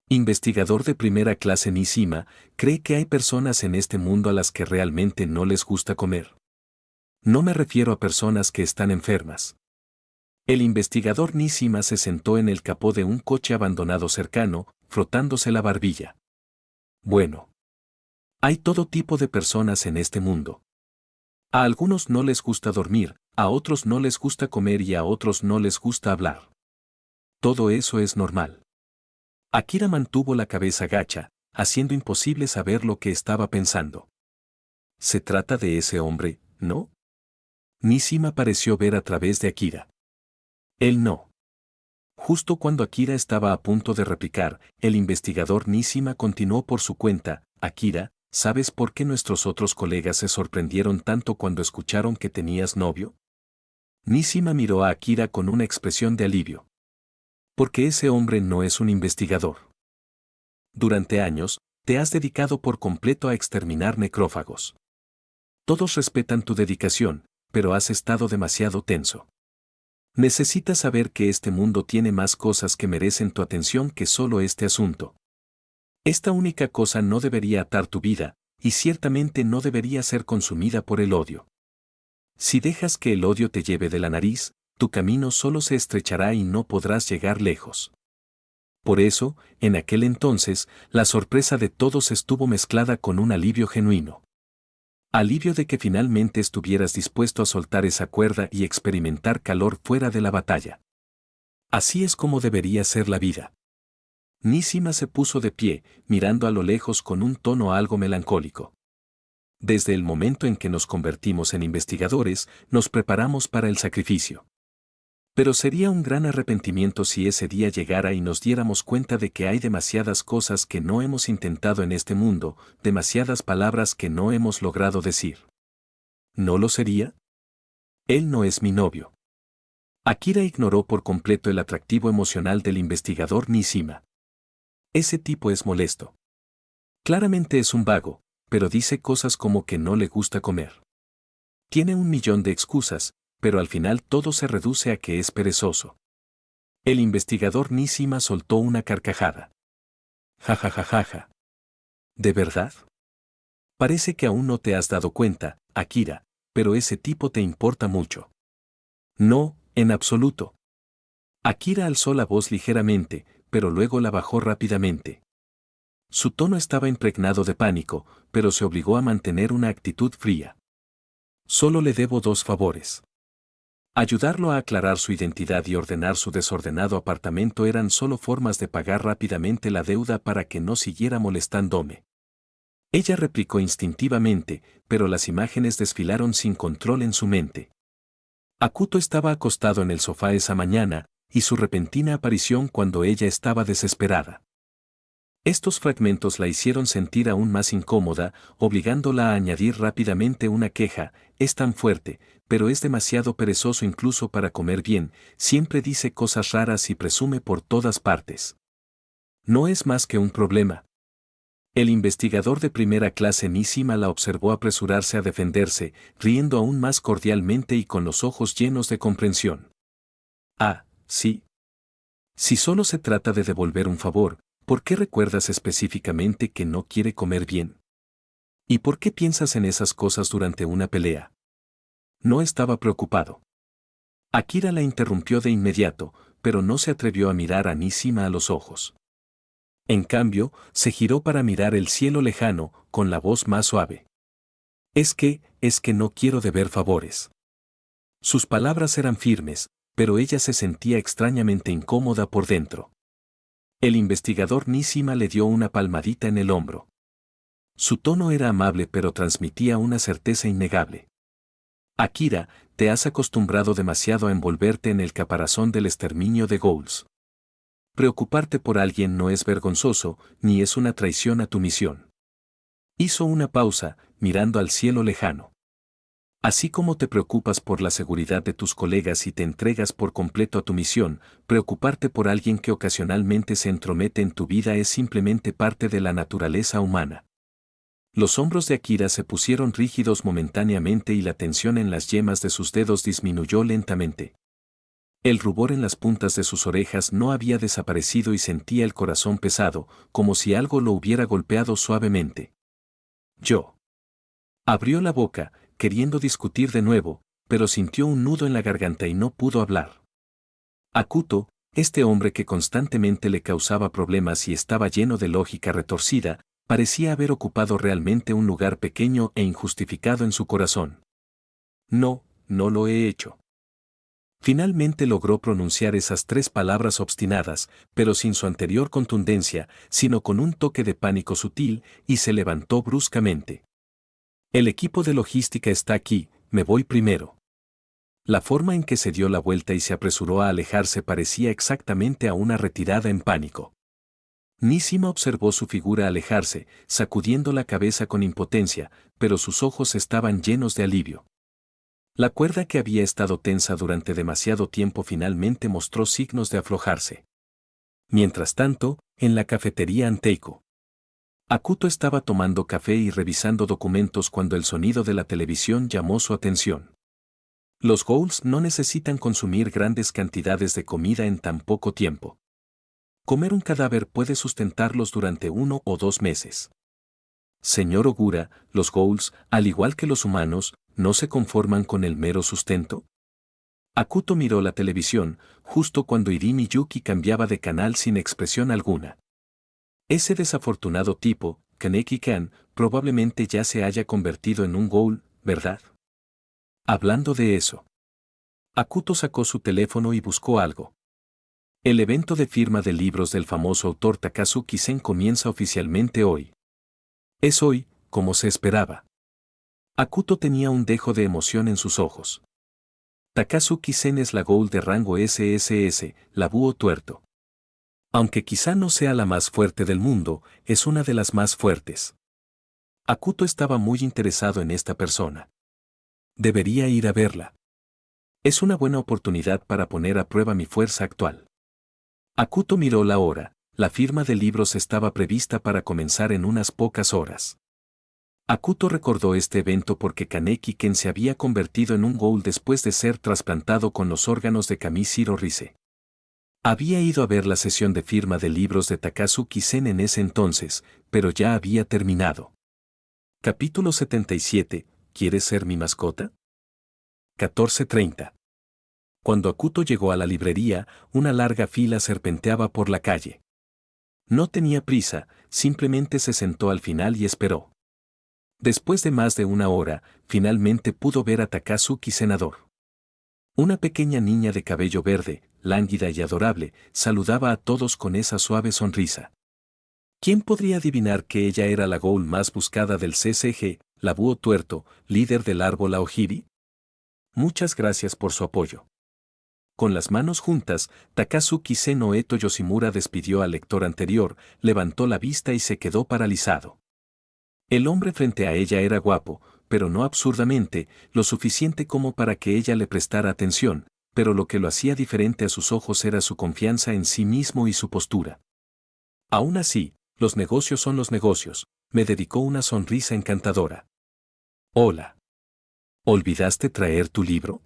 [SPEAKER 1] Investigador de primera clase Nishima, cree que hay personas en este mundo a las que realmente no les gusta comer. No me refiero a personas que están enfermas. El investigador Nishima se sentó en el capó de un coche abandonado cercano, frotándose la barbilla. Bueno. Hay todo tipo de personas en este mundo. A algunos no les gusta dormir, a otros no les gusta comer y a otros no les gusta hablar. Todo eso es normal. Akira mantuvo la cabeza gacha, haciendo imposible saber lo que estaba pensando. Se trata de ese hombre, ¿no? Nishima pareció ver a través de Akira. Él no. Justo cuando Akira estaba a punto de replicar, el investigador Nishima continuó por su cuenta. Akira, ¿sabes por qué nuestros otros colegas se sorprendieron tanto cuando escucharon que tenías novio? Nishima miró a Akira con una expresión de alivio. Porque ese hombre no es un investigador. Durante años, te has dedicado por completo a exterminar necrófagos. Todos respetan tu dedicación, pero has estado demasiado tenso. Necesitas saber que este mundo tiene más cosas que merecen tu atención que solo este asunto. Esta única cosa no debería atar tu vida, y ciertamente no debería ser consumida por el odio. Si dejas que el odio te lleve de la nariz, tu camino solo se estrechará y no podrás llegar lejos. Por eso, en aquel entonces, la sorpresa de todos estuvo mezclada con un alivio genuino. Alivio de que finalmente estuvieras dispuesto a soltar esa cuerda y experimentar calor fuera de la batalla. Así es como debería ser la vida. Nishima se puso de pie, mirando a lo lejos con un tono algo melancólico. Desde el momento en que nos convertimos en investigadores, nos preparamos para el sacrificio. Pero sería un gran arrepentimiento si ese día llegara y nos diéramos cuenta de que hay demasiadas cosas que no hemos intentado en este mundo, demasiadas palabras que no hemos logrado decir. ¿No lo sería? Él no es mi novio. Akira ignoró por completo el atractivo emocional del investigador Nishima. Ese tipo es molesto. Claramente es un vago, pero dice cosas como que no le gusta comer. Tiene 1 millón de excusas, pero al final todo se reduce a que es perezoso. El investigador Nishima soltó una carcajada. Ja ja ja ja ja. ¿De verdad? Parece que aún no te has dado cuenta, Akira, pero ese tipo te importa mucho. No, en absoluto. Akira alzó la voz ligeramente, pero luego la bajó rápidamente. Su tono estaba impregnado de pánico, pero se obligó a mantener una actitud fría. Solo le debo 2 favores. Ayudarlo a aclarar su identidad y ordenar su desordenado apartamento eran solo formas de pagar rápidamente la deuda para que no siguiera molestándome. Ella replicó instintivamente, pero las imágenes desfilaron sin control en su mente. Akuto estaba acostado en el sofá esa mañana, y su repentina aparición cuando ella estaba desesperada. Estos fragmentos la hicieron sentir aún más incómoda, obligándola a añadir rápidamente una queja: es tan fuerte, pero es demasiado perezoso incluso para comer bien, siempre dice cosas raras y presume por todas partes. No es más que un problema. El investigador de primera clase Nishima la observó apresurarse a defenderse, riendo aún más cordialmente y con los ojos llenos de comprensión. Ah, sí. Si solo se trata de devolver un favor, ¿por qué recuerdas específicamente que no quiere comer bien? ¿Y por qué piensas en esas cosas durante una pelea? No estaba preocupado. Akira la interrumpió de inmediato, pero no se atrevió a mirar a Nishima a los ojos. En cambio, se giró para mirar el cielo lejano, con la voz más suave. Es que no quiero deber favores. Sus palabras eran firmes, pero ella se sentía extrañamente incómoda por dentro. El investigador Nishima le dio una palmadita en el hombro. Su tono era amable pero transmitía una certeza innegable. Akira, te has acostumbrado demasiado a envolverte en el caparazón del exterminio de ghouls. Preocuparte por alguien no es vergonzoso, ni es una traición a tu misión. Hizo una pausa, mirando al cielo lejano. Así como te preocupas por la seguridad de tus colegas y te entregas por completo a tu misión, preocuparte por alguien que ocasionalmente se entromete en tu vida es simplemente parte de la naturaleza humana. Los hombros de Akira se pusieron rígidos momentáneamente y la tensión en las yemas de sus dedos disminuyó lentamente. El rubor en las puntas de sus orejas no había desaparecido y sentía el corazón pesado, como si algo lo hubiera golpeado suavemente. Yo. Abrió la boca, queriendo discutir de nuevo, pero sintió un nudo en la garganta y no pudo hablar. Akuto, este hombre que constantemente le causaba problemas y estaba lleno de lógica retorcida, parecía haber ocupado realmente un lugar pequeño e injustificado en su corazón. No, no lo he hecho. Finalmente logró pronunciar esas 3 palabras obstinadas, pero sin su anterior contundencia, sino con un toque de pánico sutil, y se levantó bruscamente. El equipo de logística está aquí, me voy primero. La forma en que se dio la vuelta y se apresuró a alejarse parecía exactamente a una retirada en pánico. Nishima observó su figura alejarse, sacudiendo la cabeza con impotencia, pero sus ojos estaban llenos de alivio. La cuerda que había estado tensa durante demasiado tiempo finalmente mostró signos de aflojarse. Mientras tanto, en la cafetería Anteiko, Akuto estaba tomando café y revisando documentos cuando el sonido de la televisión llamó su atención. Los ghouls no necesitan consumir grandes cantidades de comida en tan poco tiempo. Comer un cadáver puede sustentarlos durante 1 o 2 meses. Señor Ogura, los ghouls, al igual que los humanos, ¿no se conforman con el mero sustento? Akuto miró la televisión, justo cuando Irimi Yuki cambiaba de canal sin expresión alguna. Ese desafortunado tipo, Kaneki-kan, probablemente ya se haya convertido en un ghoul, ¿verdad? Hablando de eso. Akuto sacó su teléfono y buscó algo. El evento de firma de libros del famoso autor Takazuki Sen comienza oficialmente hoy. Es hoy, como se esperaba. Akuto tenía un dejo de emoción en sus ojos. Takazuki Sen es la ghoul de rango SSS, la búho tuerto. Aunque quizá no sea la más fuerte del mundo, es una de las más fuertes. Akuto estaba muy interesado en esta persona. Debería ir a verla. Es una buena oportunidad para poner a prueba mi fuerza actual. Akuto miró la hora, la firma de libros estaba prevista para comenzar en unas pocas horas. Akuto recordó este evento porque Kaneki-ken se había convertido en un ghoul después de ser trasplantado con los órganos de Kamishiro Rise. Había ido a ver la sesión de firma de libros de Takazuki Sen en ese entonces, pero ya había terminado. Capítulo 77, ¿quieres ser mi mascota? 14:30. Cuando Akuto llegó a la librería, una larga fila serpenteaba por la calle. No tenía prisa, simplemente se sentó al final y esperó. Después de más de una hora, finalmente pudo ver a Takazuki senador. Una pequeña niña de cabello verde, lánguida y adorable, saludaba a todos con esa suave sonrisa. ¿Quién podría adivinar que ella era la ghoul más buscada del CCG, la búho tuerto, líder del árbol Aojiri? Muchas gracias por su apoyo. Con las manos juntas, Takazuki no Eto Yoshimura despidió al lector anterior, levantó la vista y se quedó paralizado. El hombre frente a ella era guapo, pero no absurdamente, lo suficiente como para que ella le prestara atención, pero lo que lo hacía diferente a sus ojos era su confianza en sí mismo y su postura. Aún así, los negocios son los negocios, me dedicó una sonrisa encantadora. Hola. ¿Olvidaste traer tu libro?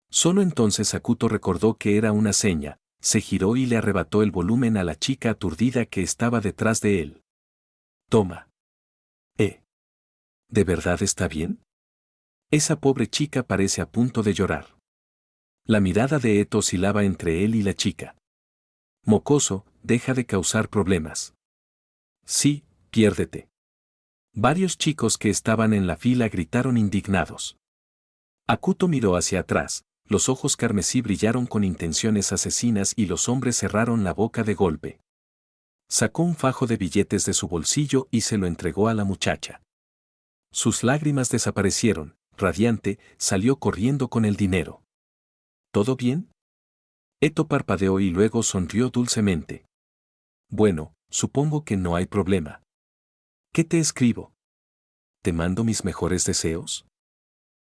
[SPEAKER 1] Solo entonces Akuto recordó que era una seña, se giró y le arrebató el volumen a la chica aturdida que estaba detrás de él. Toma. ¿De verdad está bien? Esa pobre chica parece a punto de llorar. La mirada de Eto oscilaba entre él y la chica. Mocoso, deja de causar problemas. Sí, piérdete. Varios chicos que estaban en la fila gritaron indignados. Akuto miró hacia atrás, los ojos carmesí brillaron con intenciones asesinas y los hombres cerraron la boca de golpe. Sacó un fajo de billetes de su bolsillo y se lo entregó a la muchacha. Sus lágrimas desaparecieron, radiante, salió corriendo con el dinero. ¿Todo bien? Eto parpadeó y luego sonrió dulcemente. Bueno, supongo que no hay problema. ¿Qué te escribo? ¿Te mando mis mejores deseos?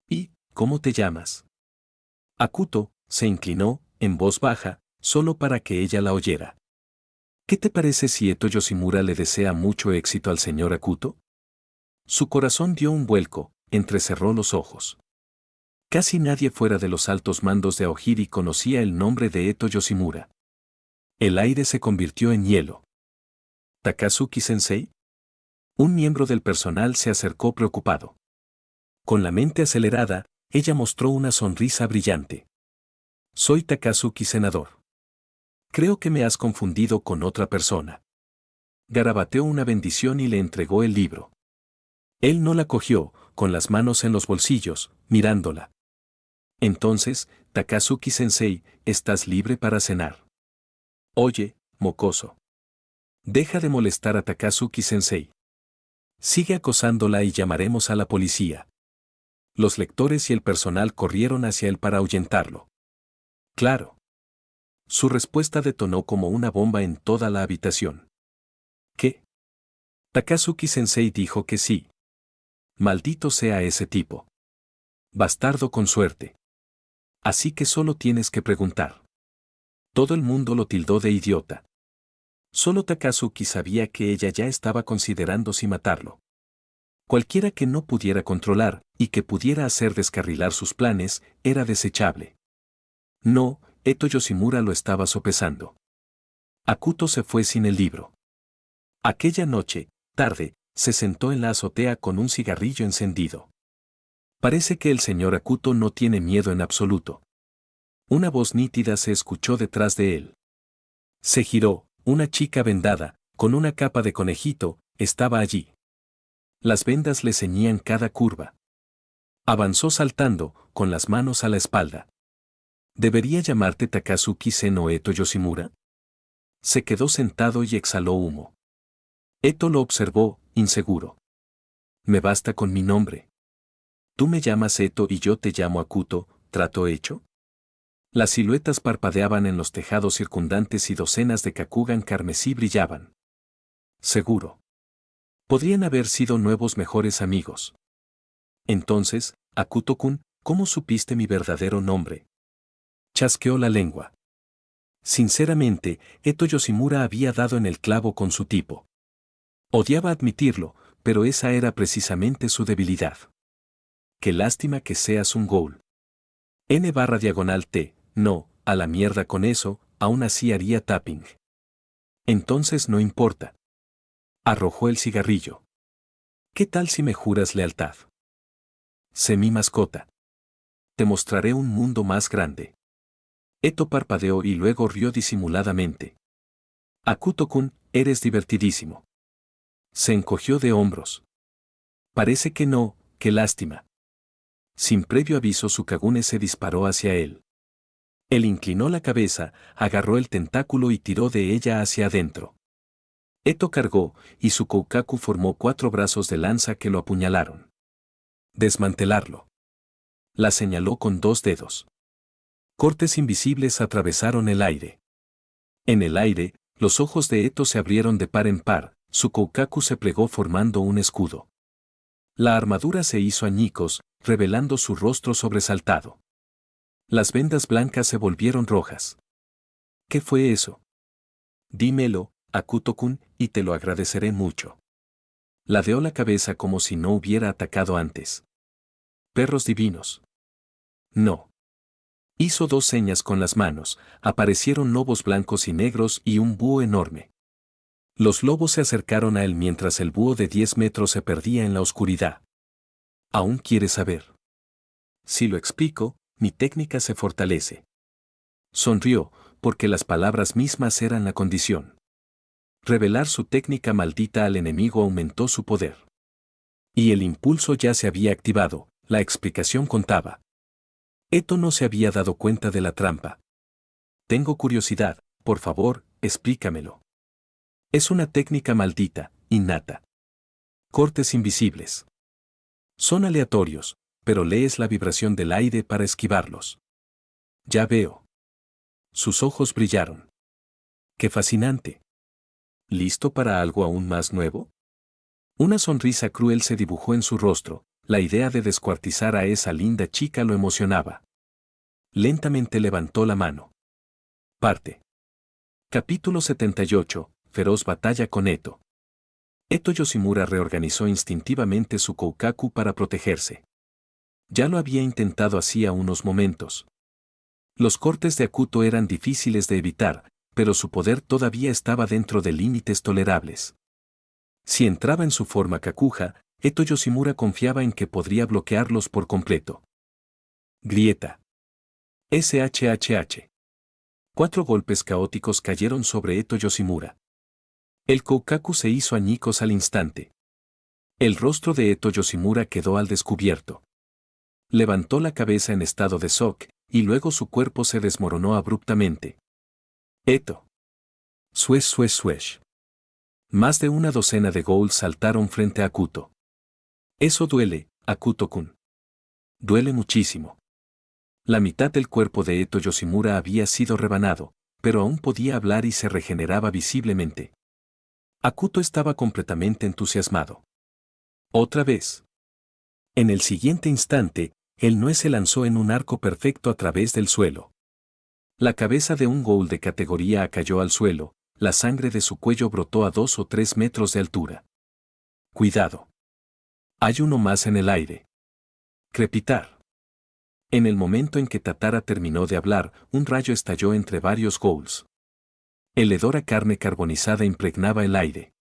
[SPEAKER 1] ¿Y cómo te llamas? Akuto se inclinó, en voz baja, solo para que ella la oyera. ¿Qué te parece si Eto Yoshimura le desea mucho éxito al señor Akuto? Su corazón dio un vuelco, entrecerró los ojos. Casi nadie fuera de los altos mandos de Aojiri conocía el nombre de Eto Yoshimura. El aire se convirtió en hielo. ¿Takazuki-sensei? Un miembro del personal se acercó preocupado. Con la mente acelerada, ella mostró una sonrisa brillante. Soy Takazuki senador. Creo que me has confundido con otra persona. Garabateó una bendición y le entregó el libro. Él no la cogió, con las manos en los bolsillos, mirándola. Entonces, Takazuki-sensei, estás libre para cenar. Oye, mocoso. Deja de molestar a Takazuki-sensei. Sigue acosándola y llamaremos a la policía. Los lectores y el personal corrieron hacia él para ahuyentarlo. Claro. Su respuesta detonó como una bomba en toda la habitación. ¿Qué? Takazuki-sensei dijo que sí. Maldito sea ese tipo. Bastardo con suerte. Así que solo tienes que preguntar. Todo el mundo lo tildó de idiota. Solo Takazuki sabía que ella ya estaba considerando si matarlo. Cualquiera que no pudiera controlar y que pudiera hacer descarrilar sus planes era desechable. No, Eto Yoshimura lo estaba sopesando. Akuto se fue sin el libro. Aquella noche, tarde, se sentó en la azotea con un cigarrillo encendido. Parece que el señor Akuto no tiene miedo en absoluto. Una voz nítida se escuchó detrás de él. Se giró, una chica vendada, con una capa de conejito, estaba allí. Las vendas le ceñían cada curva. Avanzó saltando, con las manos a la espalda. ¿Debería llamarte Takazuki no Eto Yoshimura? Se quedó sentado y exhaló humo. Eto lo observó, inseguro. Me basta con mi nombre. Tú me llamas Eto y yo te llamo Akuto, ¿trato hecho? Las siluetas parpadeaban en los tejados circundantes y docenas de Kakugan carmesí brillaban. Seguro. Podrían haber sido nuevos mejores amigos. Entonces, Akuto-kun, ¿cómo supiste mi verdadero nombre? Chasqueó la lengua. Sinceramente, Eto Yoshimura había dado en el clavo con su tipo. Odiaba admitirlo, pero esa era precisamente su debilidad. Qué lástima que seas un ghoul. N/T, no, a la mierda con eso, aún así haría tapping. Entonces no importa. Arrojó el cigarrillo. ¿Qué tal si me juras lealtad? Sé mi mascota. Te mostraré un mundo más grande. Eto parpadeó y luego rió disimuladamente. Akuto-kun, eres divertidísimo. Se encogió de hombros. Parece que no, qué lástima. Sin previo aviso su Kagune se disparó hacia él. Él inclinó la cabeza, agarró el tentáculo y tiró de ella hacia adentro. Eto cargó, y su Koukaku formó 4 brazos de lanza que lo apuñalaron. Desmantelarlo. La señaló con 2 dedos. Cortes invisibles atravesaron el aire. En el aire, los ojos de Eto se abrieron de par en par, su Koukaku se plegó formando un escudo. La armadura se hizo añicos, revelando su rostro sobresaltado. Las vendas blancas se volvieron rojas. ¿Qué fue eso? Dímelo, Akuto-kun, y te lo agradeceré mucho. Ladeó la cabeza como si no hubiera atacado antes. Perros divinos. No. Hizo 2 señas con las manos, aparecieron lobos blancos y negros y un búho enorme. Los lobos se acercaron a él mientras el búho de 10 metros se perdía en la oscuridad. ¿Aún quieres saber? Si lo explico, mi técnica se fortalece. Sonrió, porque las palabras mismas eran la condición. Revelar su técnica maldita al enemigo aumentó su poder. Y el impulso ya se había activado, la explicación contaba. Eto no se había dado cuenta de la trampa. Tengo curiosidad, por favor, explícamelo. Es una técnica maldita, innata. Cortes invisibles. Son aleatorios, pero lees la vibración del aire para esquivarlos. Ya veo. Sus ojos brillaron. ¡Qué fascinante! ¿Listo para algo aún más nuevo? Una sonrisa cruel se dibujó en su rostro, la idea de descuartizar a esa linda chica lo emocionaba. Lentamente levantó la mano. Parte. Capítulo 78, feroz batalla con Eto. Eto Yoshimura reorganizó instintivamente su Koukaku para protegerse. Ya lo había intentado hacía unos momentos. Los cortes de Akuto eran difíciles de evitar, pero su poder todavía estaba dentro de límites tolerables. Si entraba en su forma Kakuja, Eto Yoshimura confiaba en que podría bloquearlos por completo. Grieta. SHHH. 4 golpes caóticos cayeron sobre Eto Yoshimura. El Koukaku se hizo añicos al instante. El rostro de Eto Yoshimura quedó al descubierto. Levantó la cabeza en estado de shock, y luego su cuerpo se desmoronó abruptamente. Eto. Suesh suesh suesh. Más de una docena de ghouls saltaron frente a Akuto. Eso duele, Akuto-kun. Duele muchísimo. La mitad del cuerpo de Eto Yoshimura había sido rebanado, pero aún podía hablar y se regeneraba visiblemente. Akuto estaba completamente entusiasmado. Otra vez. En el siguiente instante, el Nue se lanzó en un arco perfecto a través del suelo. La cabeza de un ghoul de categoría A cayó al suelo, la sangre de su cuello brotó a 2 o 3 metros de altura. Cuidado. Hay uno más en el aire. Crepitar. En el momento en que Tatara terminó de hablar, un rayo estalló entre varios ghouls. El hedor a carne carbonizada impregnaba el aire.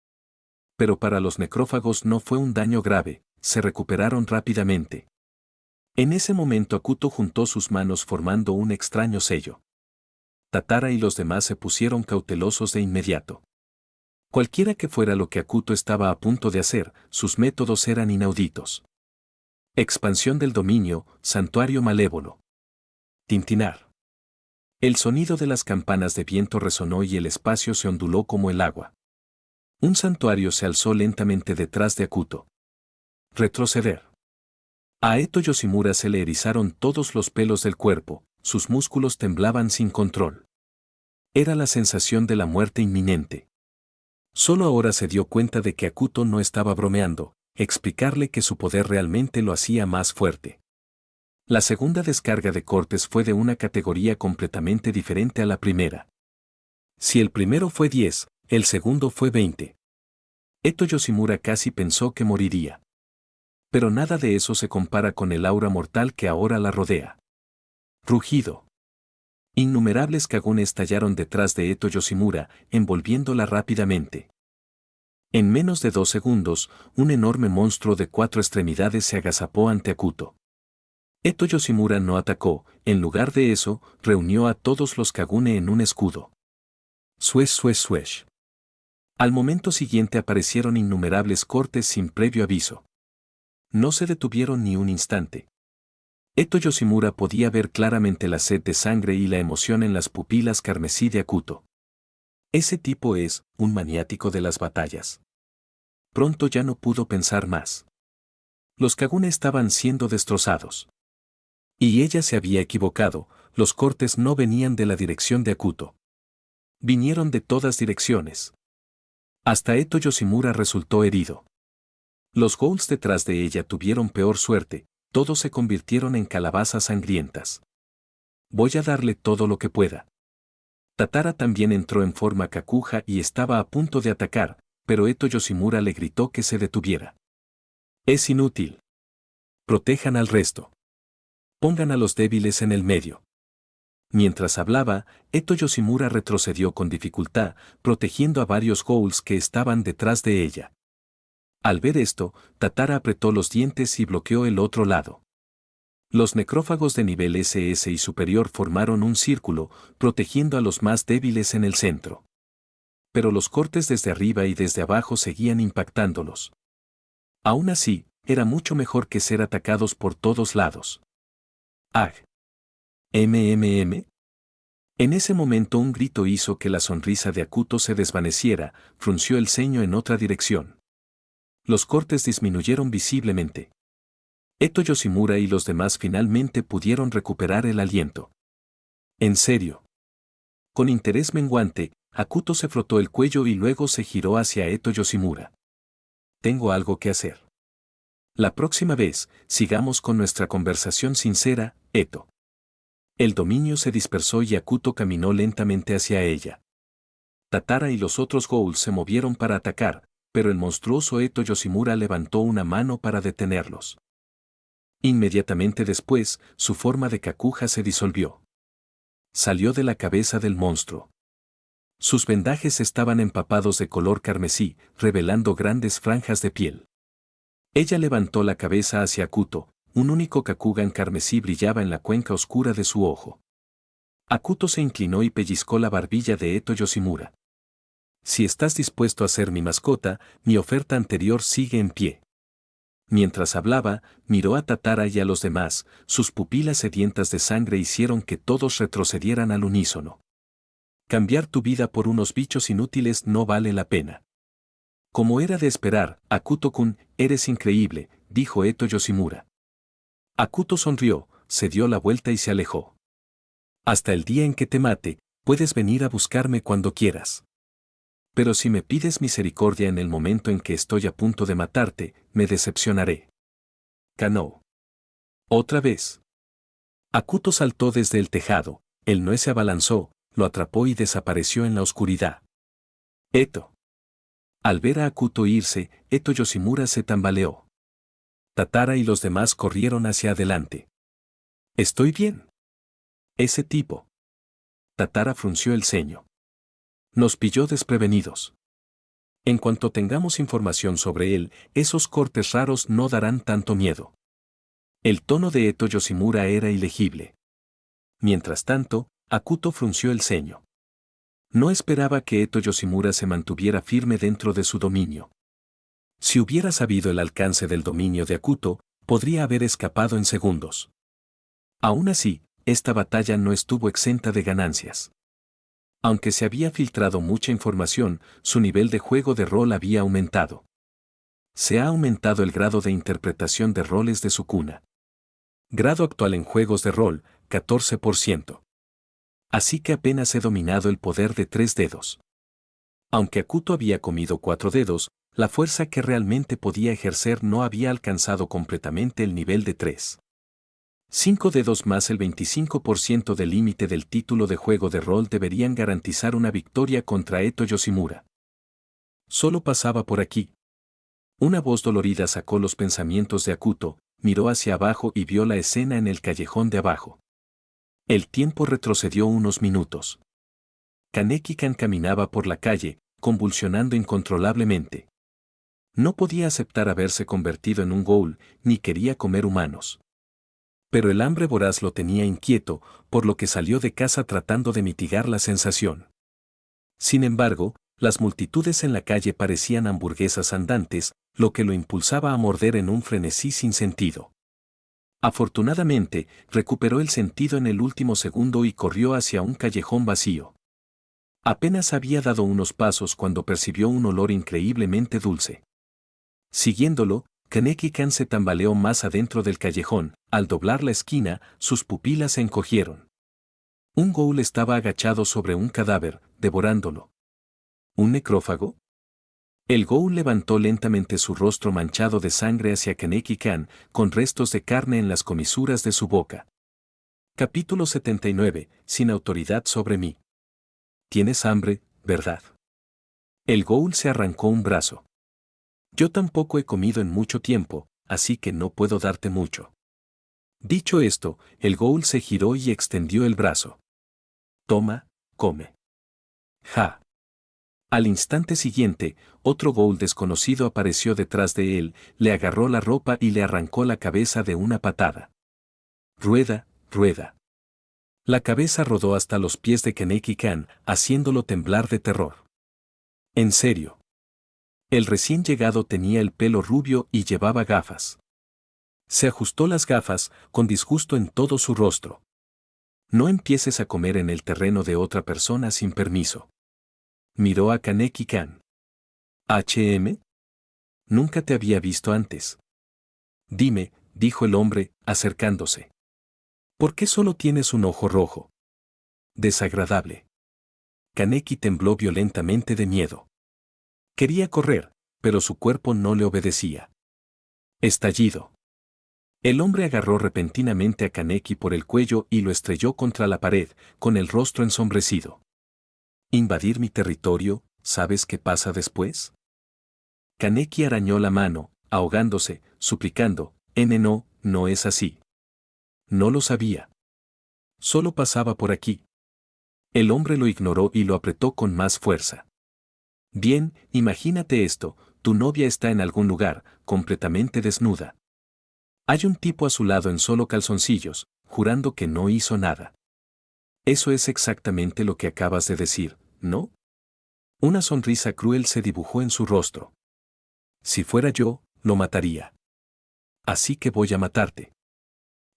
[SPEAKER 1] Pero para los necrófagos no fue un daño grave, se recuperaron rápidamente. En ese momento Akuto juntó sus manos formando un extraño sello. Tatara y los demás se pusieron cautelosos de inmediato. Cualquiera que fuera lo que Akuto estaba a punto de hacer, sus métodos eran inauditos. Expansión del dominio, santuario malévolo. Tintinar. El sonido de las campanas de viento resonó y el espacio se onduló como el agua. Un santuario se alzó lentamente detrás de Akuto. Retroceder. A Eto Yoshimura se le erizaron todos los pelos del cuerpo, sus músculos temblaban sin control. Era la sensación de la muerte inminente. Solo ahora se dio cuenta de que Akuto no estaba bromeando, explicarle que su poder realmente lo hacía más fuerte. La segunda descarga de cortes fue de una categoría completamente diferente a la primera. Si el primero fue 10, el segundo fue 20. Eto Yoshimura casi pensó que moriría. Pero nada de eso se compara con el aura mortal que ahora la rodea. Rugido. Innumerables Kagune estallaron detrás de Eto Yoshimura, envolviéndola rápidamente. En menos de 2 segundos, un enorme monstruo de 4 extremidades se agazapó ante Akuto. Eto Yoshimura no atacó, en lugar de eso, reunió a todos los Kagune en un escudo. Suesh suesh suesh. Al momento siguiente aparecieron innumerables cortes sin previo aviso. No se detuvieron ni un instante. Eto Yoshimura podía ver claramente la sed de sangre y la emoción en las pupilas carmesí de Akuto. Ese tipo es un maniático de las batallas. Pronto ya no pudo pensar más. Los Kagune estaban siendo destrozados. Y ella se había equivocado, los cortes no venían de la dirección de Akuto. Vinieron de todas direcciones. Hasta Eto Yoshimura resultó herido. Los ghouls detrás de ella tuvieron peor suerte, todos se convirtieron en calabazas sangrientas. Voy a darle todo lo que pueda. Tatara también entró en forma Kakuja y estaba a punto de atacar, pero Eto Yoshimura le gritó que se detuviera. Es inútil. Protejan al resto. Pongan a los débiles en el medio. Mientras hablaba, Eto Yoshimura retrocedió con dificultad, protegiendo a varios ghouls que estaban detrás de ella. Al ver esto, Tatara apretó los dientes y bloqueó el otro lado. Los necrófagos de nivel SS y superior formaron un círculo, protegiendo a los más débiles en el centro. Pero los cortes desde arriba y desde abajo seguían impactándolos. Aún así, era mucho mejor que ser atacados por todos lados. ¡Ag! ¿MMM? En ese momento un grito hizo que la sonrisa de Akuto se desvaneciera, frunció el ceño en otra dirección. Los cortes disminuyeron visiblemente. Eto Yoshimura y los demás finalmente pudieron recuperar el aliento. ¿En serio? Con interés menguante, Akuto se frotó el cuello y luego se giró hacia Eto Yoshimura. Tengo algo que hacer. La próxima vez, sigamos con nuestra conversación sincera, Eto. El dominio se dispersó y Akuto caminó lentamente hacia ella. Tatara y los otros ghouls se movieron para atacar, pero el monstruoso Eto Yoshimura levantó una mano para detenerlos. Inmediatamente después, su forma de Kakuja se disolvió. Salió de la cabeza del monstruo. Sus vendajes estaban empapados de color carmesí, revelando grandes franjas de piel. Ella levantó la cabeza hacia Akuto, un único Kakugan carmesí brillaba en la cuenca oscura de su ojo. Akuto se inclinó y pellizcó la barbilla de Eto Yoshimura. Si estás dispuesto a ser mi mascota, mi oferta anterior sigue en pie. Mientras hablaba, miró a Tatara y a los demás, sus pupilas sedientas de sangre hicieron que todos retrocedieran al unísono. Cambiar tu vida por unos bichos inútiles no vale la pena. Como era de esperar, Akuto-kun, eres increíble, dijo Eto Yoshimura. Akuto sonrió, se dio la vuelta y se alejó. Hasta el día en que te mate, puedes venir a buscarme cuando quieras. Pero si me pides misericordia en el momento en que estoy a punto de matarte, me decepcionaré. Kanō. Otra vez. Akuto saltó desde el tejado, el Noe se abalanzó, lo atrapó y desapareció en la oscuridad. Eto. Al ver a Akuto irse, Eto Yoshimura se tambaleó. Tatara y los demás corrieron hacia adelante. ¿Estoy bien? Ese tipo. Tatara frunció el ceño. Nos pilló desprevenidos. En cuanto tengamos información sobre él, esos cortes raros no darán tanto miedo. El tono de Eto Yoshimura era ilegible. Mientras tanto, Akuto frunció el ceño. No esperaba que Eto Yoshimura se mantuviera firme dentro de su dominio. Si hubiera sabido el alcance del dominio de Akuto, podría haber escapado en segundos. Aún así, esta batalla no estuvo exenta de ganancias. Aunque se había filtrado mucha información, su nivel de juego de rol había aumentado. Se ha aumentado el grado de interpretación de roles de Sukuna. Grado actual en juegos de rol, 14%. Así que apenas he dominado el poder de 3 dedos. Aunque Akuto había comido 4 dedos, la fuerza que realmente podía ejercer no había alcanzado completamente el nivel de 3. 5 dedos más el 25% del límite del título de juego de rol deberían garantizar una victoria contra Eto Yoshimura. Solo pasaba por aquí. Una voz dolorida sacó los pensamientos de Akuto, miró hacia abajo y vio la escena en el callejón de abajo. El tiempo retrocedió unos minutos. Kaneki-kan caminaba por la calle, convulsionando incontrolablemente. No podía aceptar haberse convertido en un ghoul, ni quería comer humanos. Pero el hambre voraz lo tenía inquieto, por lo que salió de casa tratando de mitigar la sensación. Sin embargo, las multitudes en la calle parecían hamburguesas andantes, lo que lo impulsaba a morder en un frenesí sin sentido. Afortunadamente, recuperó el sentido en el último segundo y corrió hacia un callejón vacío. Apenas había dado unos pasos cuando percibió un olor increíblemente dulce. Siguiéndolo, Kaneki-kan se tambaleó más adentro del callejón. Al doblar la esquina, sus pupilas se encogieron. Un ghoul estaba agachado sobre un cadáver, devorándolo. ¿Un necrófago? El ghoul levantó lentamente su rostro manchado de sangre hacia Kaneki-kan, con restos de carne en las comisuras de su boca. Capítulo 79. Sin autoridad sobre mí. Tienes hambre, ¿verdad? El ghoul se arrancó un brazo. Yo tampoco he comido en mucho tiempo, así que no puedo darte mucho. Dicho esto, el ghoul se giró y extendió el brazo. Toma, come. Ja. Al instante siguiente, otro ghoul desconocido apareció detrás de él, le agarró la ropa y le arrancó la cabeza de una patada. Rueda, rueda. La cabeza rodó hasta los pies de Kaneki-kan, haciéndolo temblar de terror. En serio. El recién llegado tenía el pelo rubio y llevaba gafas. Se ajustó las gafas, con disgusto en todo su rostro. No empieces a comer en el terreno de otra persona sin permiso. Miró a Kaneki-kan. ¿HM? Nunca te había visto antes. Dime, dijo el hombre, acercándose. ¿Por qué solo tienes un ojo rojo? Desagradable. Kaneki tembló violentamente de miedo. Quería correr, pero su cuerpo no le obedecía. Estallido. El hombre agarró repentinamente a Kaneki por el cuello y lo estrelló contra la pared, con el rostro ensombrecido. ¿Invadir mi territorio? ¿Sabes qué pasa después? Kaneki arañó la mano, ahogándose, suplicando, no, no es así. No lo sabía. Solo pasaba por aquí. El hombre lo ignoró y lo apretó con más fuerza. Bien, imagínate esto, tu novia está en algún lugar, completamente desnuda. Hay un tipo a su lado en solo calzoncillos, jurando que no hizo nada. Eso es exactamente lo que acabas de decir, ¿no? Una sonrisa cruel se dibujó en su rostro. Si fuera yo, lo mataría. Así que voy a matarte.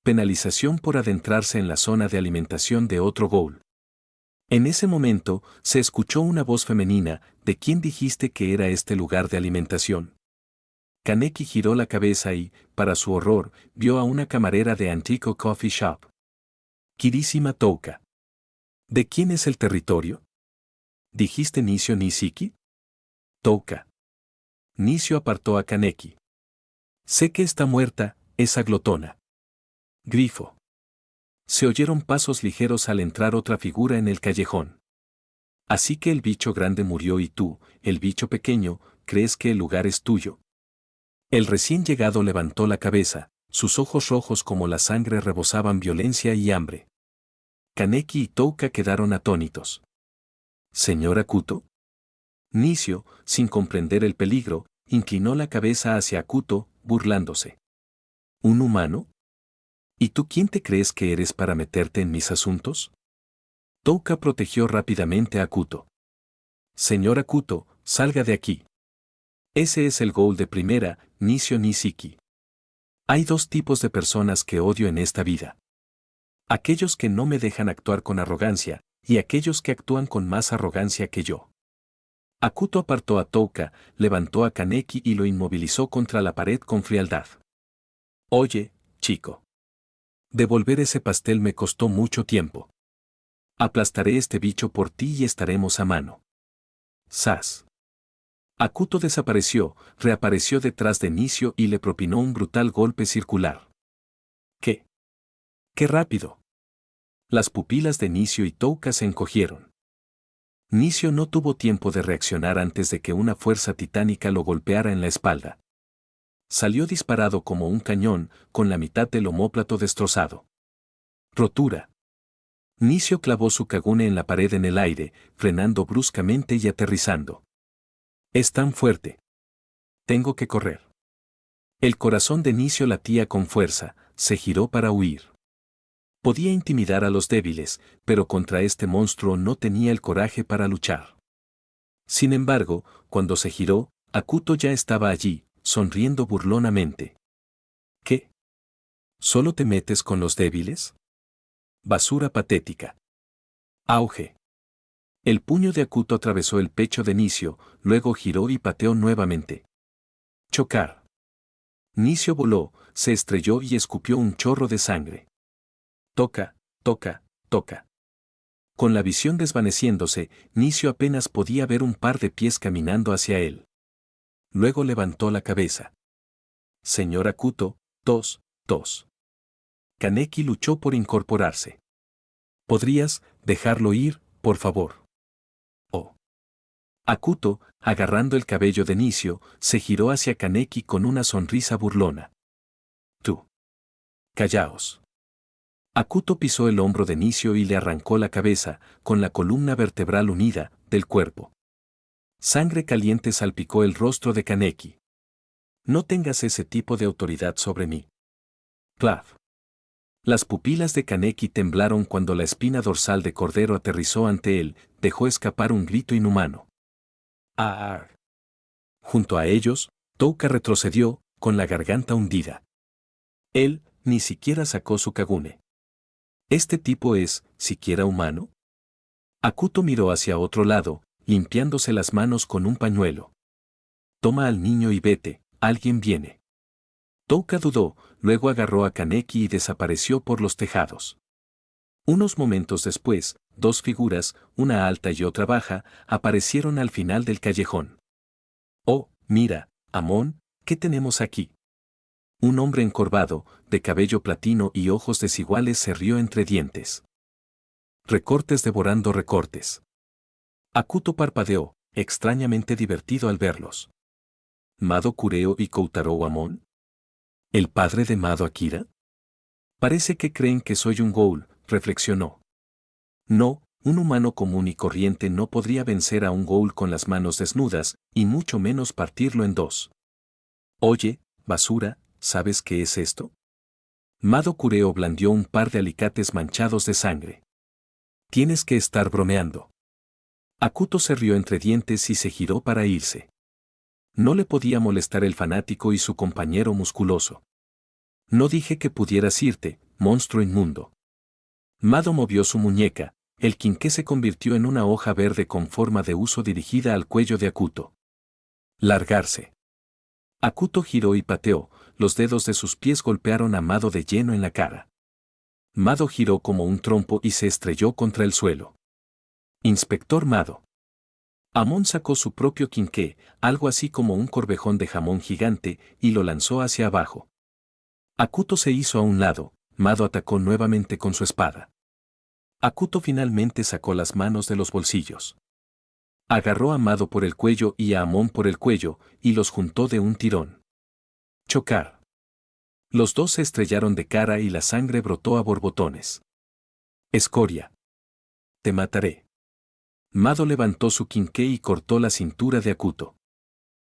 [SPEAKER 1] Penalización por adentrarse en la zona de alimentación de otro ghoul. En ese momento, se escuchó una voz femenina. ¿De quién dijiste que era este lugar de alimentación? Kaneki giró la cabeza y, para su horror, vio a una camarera de Antico Coffee Shop. Kirishima Touka. ¿De quién es el territorio? ¿Dijiste Nishio Nishiki? Touka. Nishio apartó a Kaneki. Sé que está muerta, esa glotona. Grifo. Se oyeron pasos ligeros al entrar otra figura en el callejón. Así que el bicho grande murió y tú, el bicho pequeño, ¿crees que el lugar es tuyo? El recién llegado levantó la cabeza, sus ojos rojos como la sangre rebosaban violencia y hambre. Kaneki y Touka quedaron atónitos. ¿Señora Kuto? Nishio, sin comprender el peligro, inclinó la cabeza hacia Kuto, burlándose. ¿Un humano? ¿Y tú quién te crees que eres para meterte en mis asuntos? Touka protegió rápidamente a Kuto. Señora Kuto, salga de aquí. Ese es el ghoul de primera, Nishio Nishiki. Hay dos tipos de personas que odio en esta vida. Aquellos que no me dejan actuar con arrogancia, y aquellos que actúan con más arrogancia que yo. Akuto apartó a Touka, levantó a Kaneki y lo inmovilizó contra la pared con frialdad. Oye, chico. Devolver ese pastel me costó mucho tiempo. Aplastaré este bicho por ti y estaremos a mano. Sas. Akuto desapareció, reapareció detrás de Nishio y le propinó un brutal golpe circular. ¿Qué? ¡Qué rápido! Las pupilas de Nishio y Touka se encogieron. Nishio no tuvo tiempo de reaccionar antes de que una fuerza titánica lo golpeara en la espalda. Salió disparado como un cañón, con la mitad del omóplato destrozado. Rotura. Nishio clavó su kagune en la pared en el aire, frenando bruscamente y aterrizando. Es tan fuerte. Tengo que correr. El corazón de Nishio latía con fuerza, se giró para huir. Podía intimidar a los débiles, pero contra este monstruo no tenía el coraje para luchar. Sin embargo, cuando se giró, Akuto ya estaba allí, sonriendo burlonamente. ¿Qué? ¿Solo te metes con los débiles? Basura patética. Auge. El puño de Akuto atravesó el pecho de Nicio, luego giró y pateó nuevamente. Chocar. Nicio voló, se estrelló y escupió un chorro de sangre. Toca, toca, toca. Con la visión desvaneciéndose, Nicio apenas podía ver un par de pies caminando hacia él. Luego levantó la cabeza. Señor Akuto, tos, tos. Kaneki luchó por incorporarse. ¿Podrías dejarlo ir, por favor? Oh. Akuto, agarrando el cabello de Nicio, se giró hacia Kaneki con una sonrisa burlona. Tú. Callaos. Akuto pisó el hombro de Nicio y le arrancó la cabeza, con la columna vertebral unida, del cuerpo. Sangre caliente salpicó el rostro de Kaneki. No tengas ese tipo de autoridad sobre mí. Clav. Las pupilas de Kaneki temblaron cuando la espina dorsal de Cordero aterrizó ante él, dejó escapar un grito inhumano. ¡Ah! Junto a ellos, Touka retrocedió, con la garganta hundida. Él, ni siquiera sacó su Kagune. ¿Este tipo es, siquiera humano? Akuto miró hacia otro lado, limpiándose las manos con un pañuelo. Toma al niño y vete, alguien viene. Touka dudó, luego agarró a Kaneki y desapareció por los tejados. Unos momentos después, dos figuras, una alta y otra baja, aparecieron al final del callejón. Oh, mira, Amon, ¿qué tenemos aquí? Un hombre encorvado, de cabello platino y ojos desiguales se rió entre dientes. Recortes devorando recortes. Akuto parpadeó, extrañamente divertido al verlos. ¿Mado Kureo y Koutarou Amon? ¿El padre de Mado Akira? Parece que creen que soy un ghoul, reflexionó. No, un humano común y corriente no podría vencer a un ghoul con las manos desnudas, y mucho menos partirlo en dos. Oye, basura, ¿sabes qué es esto? Mado Kureo blandió un par de alicates manchados de sangre. Tienes que estar bromeando. Akuto se rió entre dientes y se giró para irse. No le podía molestar el fanático y su compañero musculoso. No dije que pudieras irte, monstruo inmundo. Mado movió su muñeca, el quinqué se convirtió en una hoja verde con forma de huso dirigida al cuello de Akuto. Largarse. Akuto giró y pateó, los dedos de sus pies golpearon a Mado de lleno en la cara. Mado giró como un trompo y se estrelló contra el suelo. Inspector Mado. Amon sacó su propio quinqué, algo así como un corvejón de jamón gigante, y lo lanzó hacia abajo. Akuto se hizo a un lado, Mado atacó nuevamente con su espada. Akuto finalmente sacó las manos de los bolsillos. Agarró a Mado por el cuello y a Amon por el cuello, y los juntó de un tirón. Chocar. Los dos se estrellaron de cara y la sangre brotó a borbotones. Escoria. Te mataré. Mado levantó su quinqué y cortó la cintura de Akuto.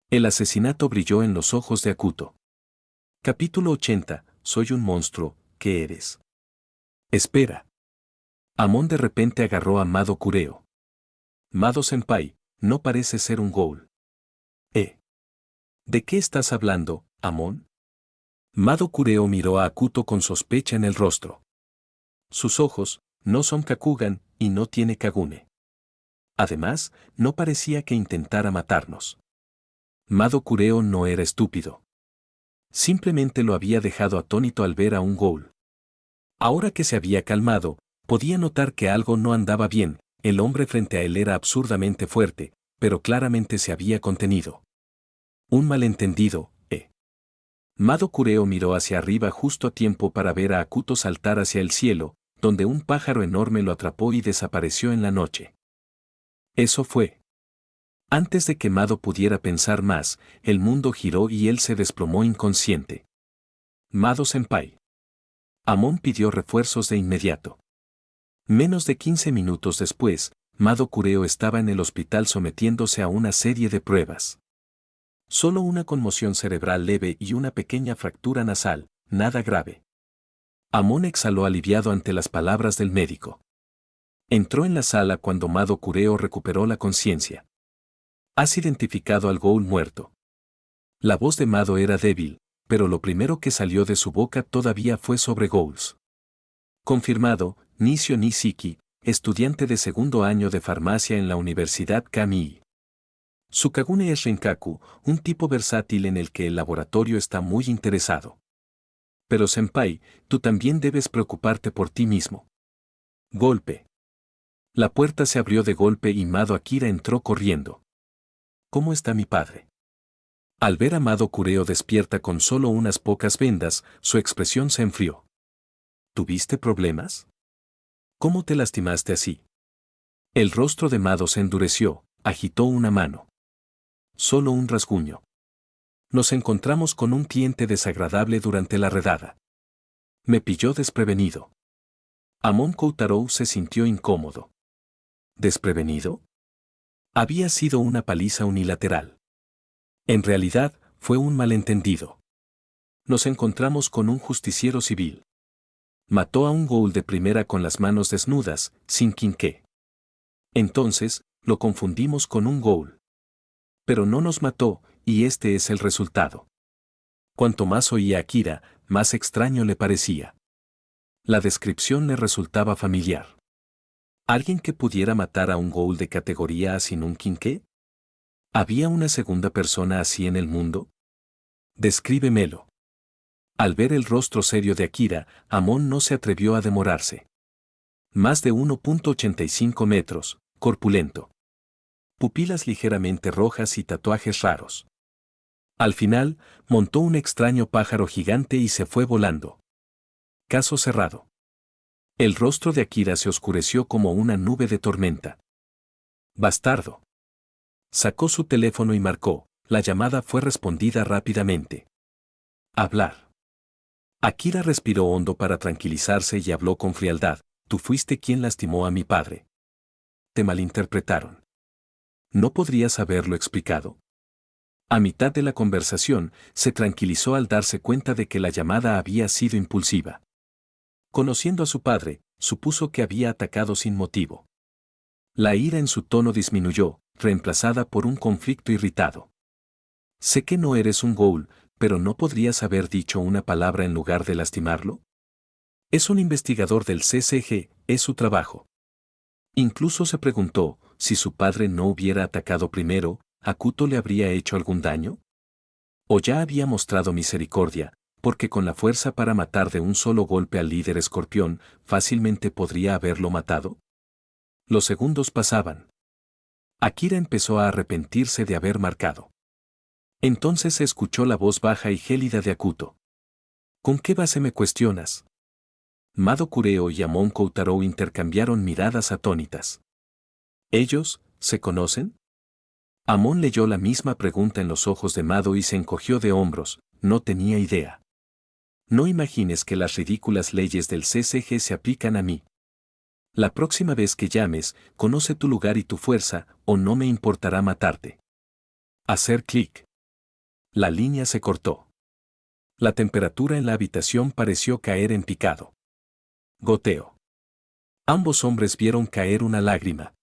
[SPEAKER 1] El asesinato brilló en los ojos de Akuto. Capítulo 80. Soy un monstruo, ¿qué eres? Espera. Amon de repente agarró a Mado Kureo. Mado-senpai, no parece ser un ghoul. ¿De qué estás hablando, Amon? Mado Kureo miró a Akuto con sospecha en el rostro. Sus ojos, no son Kakugan, y no tiene Kagune. Además, no parecía que intentara matarnos. Mado Kureo no era estúpido. Simplemente lo había dejado atónito al ver a un ghoul. Ahora que se había calmado, podía notar que algo no andaba bien, el hombre frente a él era absurdamente fuerte, pero claramente se había contenido. Un malentendido, Mado Kureo miró hacia arriba justo a tiempo para ver a Akuto saltar hacia el cielo, donde un pájaro enorme lo atrapó y desapareció en la noche. Eso fue. Antes de que Mado pudiera pensar más, el mundo giró y él se desplomó inconsciente. Mado-senpai. Amon pidió refuerzos de inmediato. Menos de 15 minutos después, Mado Kureo estaba en el hospital sometiéndose a una serie de pruebas. Solo una conmoción cerebral leve y una pequeña fractura nasal, nada grave. Amon exhaló aliviado ante las palabras del médico. Entró en la sala cuando Mado Kureo recuperó la conciencia. ¿Has identificado al ghoul muerto? La voz de Mado era débil, pero lo primero que salió de su boca todavía fue sobre Ghouls. Confirmado, Nishio Nishiki, estudiante de segundo año de farmacia en la Universidad Kamiii. Sukagune es Rinkaku, un tipo versátil en el que el laboratorio está muy interesado. Pero senpai, tú también debes preocuparte por ti mismo. Golpe. La puerta se abrió de golpe y Mado Akira entró corriendo. ¿Cómo está mi padre? Al ver a Mado Kureo despierta con solo unas pocas vendas, su expresión se enfrió. ¿Tuviste problemas? ¿Cómo te lastimaste así? El rostro de Mado se endureció, agitó una mano. Solo un rasguño. Nos encontramos con un cliente desagradable durante la redada. Me pilló desprevenido. Amon Koutarou se sintió incómodo. ¿Desprevenido? Había sido una paliza unilateral. En realidad, fue un malentendido. Nos encontramos con un justiciero civil. Mató a un ghoul de primera con las manos desnudas, sin quinqué. Entonces, lo confundimos con un ghoul. Pero no nos mató, y este es el resultado. Cuanto más oía a Akira, más extraño le parecía. La descripción le resultaba familiar. ¿Alguien que pudiera matar a un ghoul de categoría A sin un quinqué? ¿Había una segunda persona así en el mundo? Descríbemelo. Al ver el rostro serio de Akira, Amon no se atrevió a demorarse. Más de 1,85 metros, corpulento. Pupilas ligeramente rojas y tatuajes raros. Al final, montó un extraño pájaro gigante y se fue volando. Caso cerrado. El rostro de Akira se oscureció como una nube de tormenta. Bastardo. Sacó su teléfono y marcó. La llamada fue respondida rápidamente. Hablar. Akira respiró hondo para tranquilizarse y habló con frialdad. Tú fuiste quien lastimó a mi padre. Te malinterpretaron. ¿No podrías haberlo explicado? A mitad de la conversación, se tranquilizó al darse cuenta de que la llamada había sido impulsiva. Conociendo a su padre, supuso que había atacado sin motivo. La ira en su tono disminuyó, reemplazada por un conflicto irritado. Sé que no eres un ghoul, pero ¿no podrías haber dicho una palabra en lugar de lastimarlo? Es un investigador del CCG, es su trabajo. Incluso se preguntó, si su padre no hubiera atacado primero, ¿Hakuto le habría hecho algún daño? ¿O ya había mostrado misericordia, porque con la fuerza para matar de un solo golpe al líder escorpión, fácilmente podría haberlo matado? Los segundos pasaban. Akira empezó a arrepentirse de haber marcado. Entonces se escuchó la voz baja y gélida de Hakuto. ¿Con qué base me cuestionas? Mado Kureo y Amon Koutarou intercambiaron miradas atónitas. ¿Ellos, se conocen? Amon leyó la misma pregunta en los ojos de Mado y se encogió de hombros, no tenía idea. No imagines que las ridículas leyes del CCG se aplican a mí. La próxima vez que llames, conoce tu lugar y tu fuerza, o no me importará matarte. Hacer clic. La línea se cortó. La temperatura en la habitación pareció caer en picado. Goteo. Ambos hombres vieron caer una lágrima.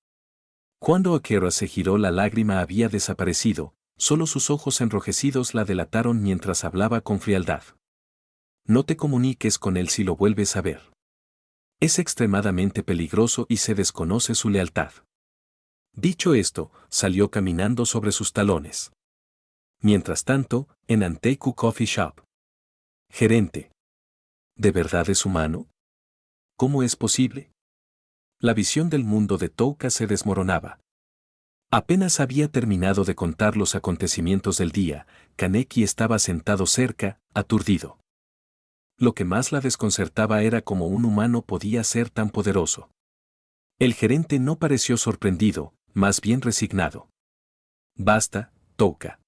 [SPEAKER 1] Cuando Akira se giró, la lágrima había desaparecido, solo sus ojos enrojecidos la delataron mientras hablaba con frialdad. No te comuniques con él si lo vuelves a ver. Es extremadamente peligroso y se desconoce su lealtad. Dicho esto, salió caminando sobre sus talones. Mientras tanto, en Anteiku Coffee Shop. Gerente. ¿De verdad es humano? ¿Cómo es posible? La visión del mundo de Touka se desmoronaba. Apenas había terminado de contar los acontecimientos del día, Kaneki estaba sentado cerca, aturdido. Lo que más la desconcertaba era cómo un humano podía ser tan poderoso. El gerente no pareció sorprendido, más bien resignado. Basta, Touka.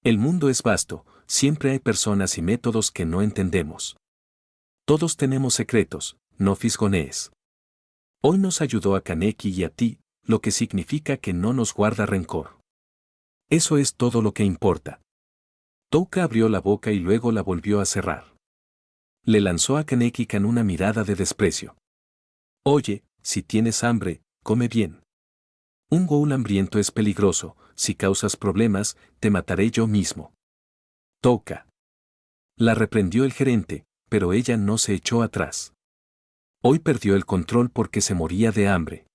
[SPEAKER 1] El mundo es vasto, siempre hay personas y métodos que no entendemos. Todos tenemos secretos, no fisgonees. Hoy nos ayudó a Kaneki y a ti, lo que significa que no nos guarda rencor. Eso es todo lo que importa. Touka abrió la boca y luego la volvió a cerrar. Le lanzó a Kaneki-kan una mirada de desprecio. Oye, si tienes hambre, come bien. Un ghoul hambriento es peligroso, si causas problemas, te mataré yo mismo. Touka. La reprendió el gerente, pero ella no se echó atrás. Hoy perdió el control porque se moría de hambre.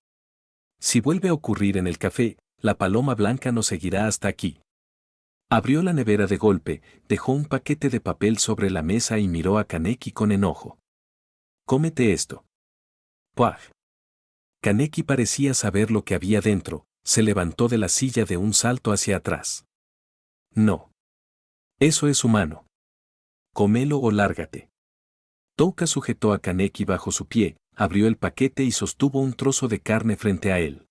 [SPEAKER 1] Si vuelve a ocurrir en el café, la paloma blanca nos seguirá hasta aquí. Abrió la nevera de golpe, dejó un paquete de papel sobre la mesa y miró a Kaneki con enojo. «Cómete esto». ¡Puaj! Kaneki parecía saber lo que había dentro, se levantó de la silla de un salto hacia atrás. «No. Eso es humano. Cómelo o lárgate». Touka sujetó a Kaneki bajo su pie, abrió el paquete y sostuvo un trozo de carne frente a él.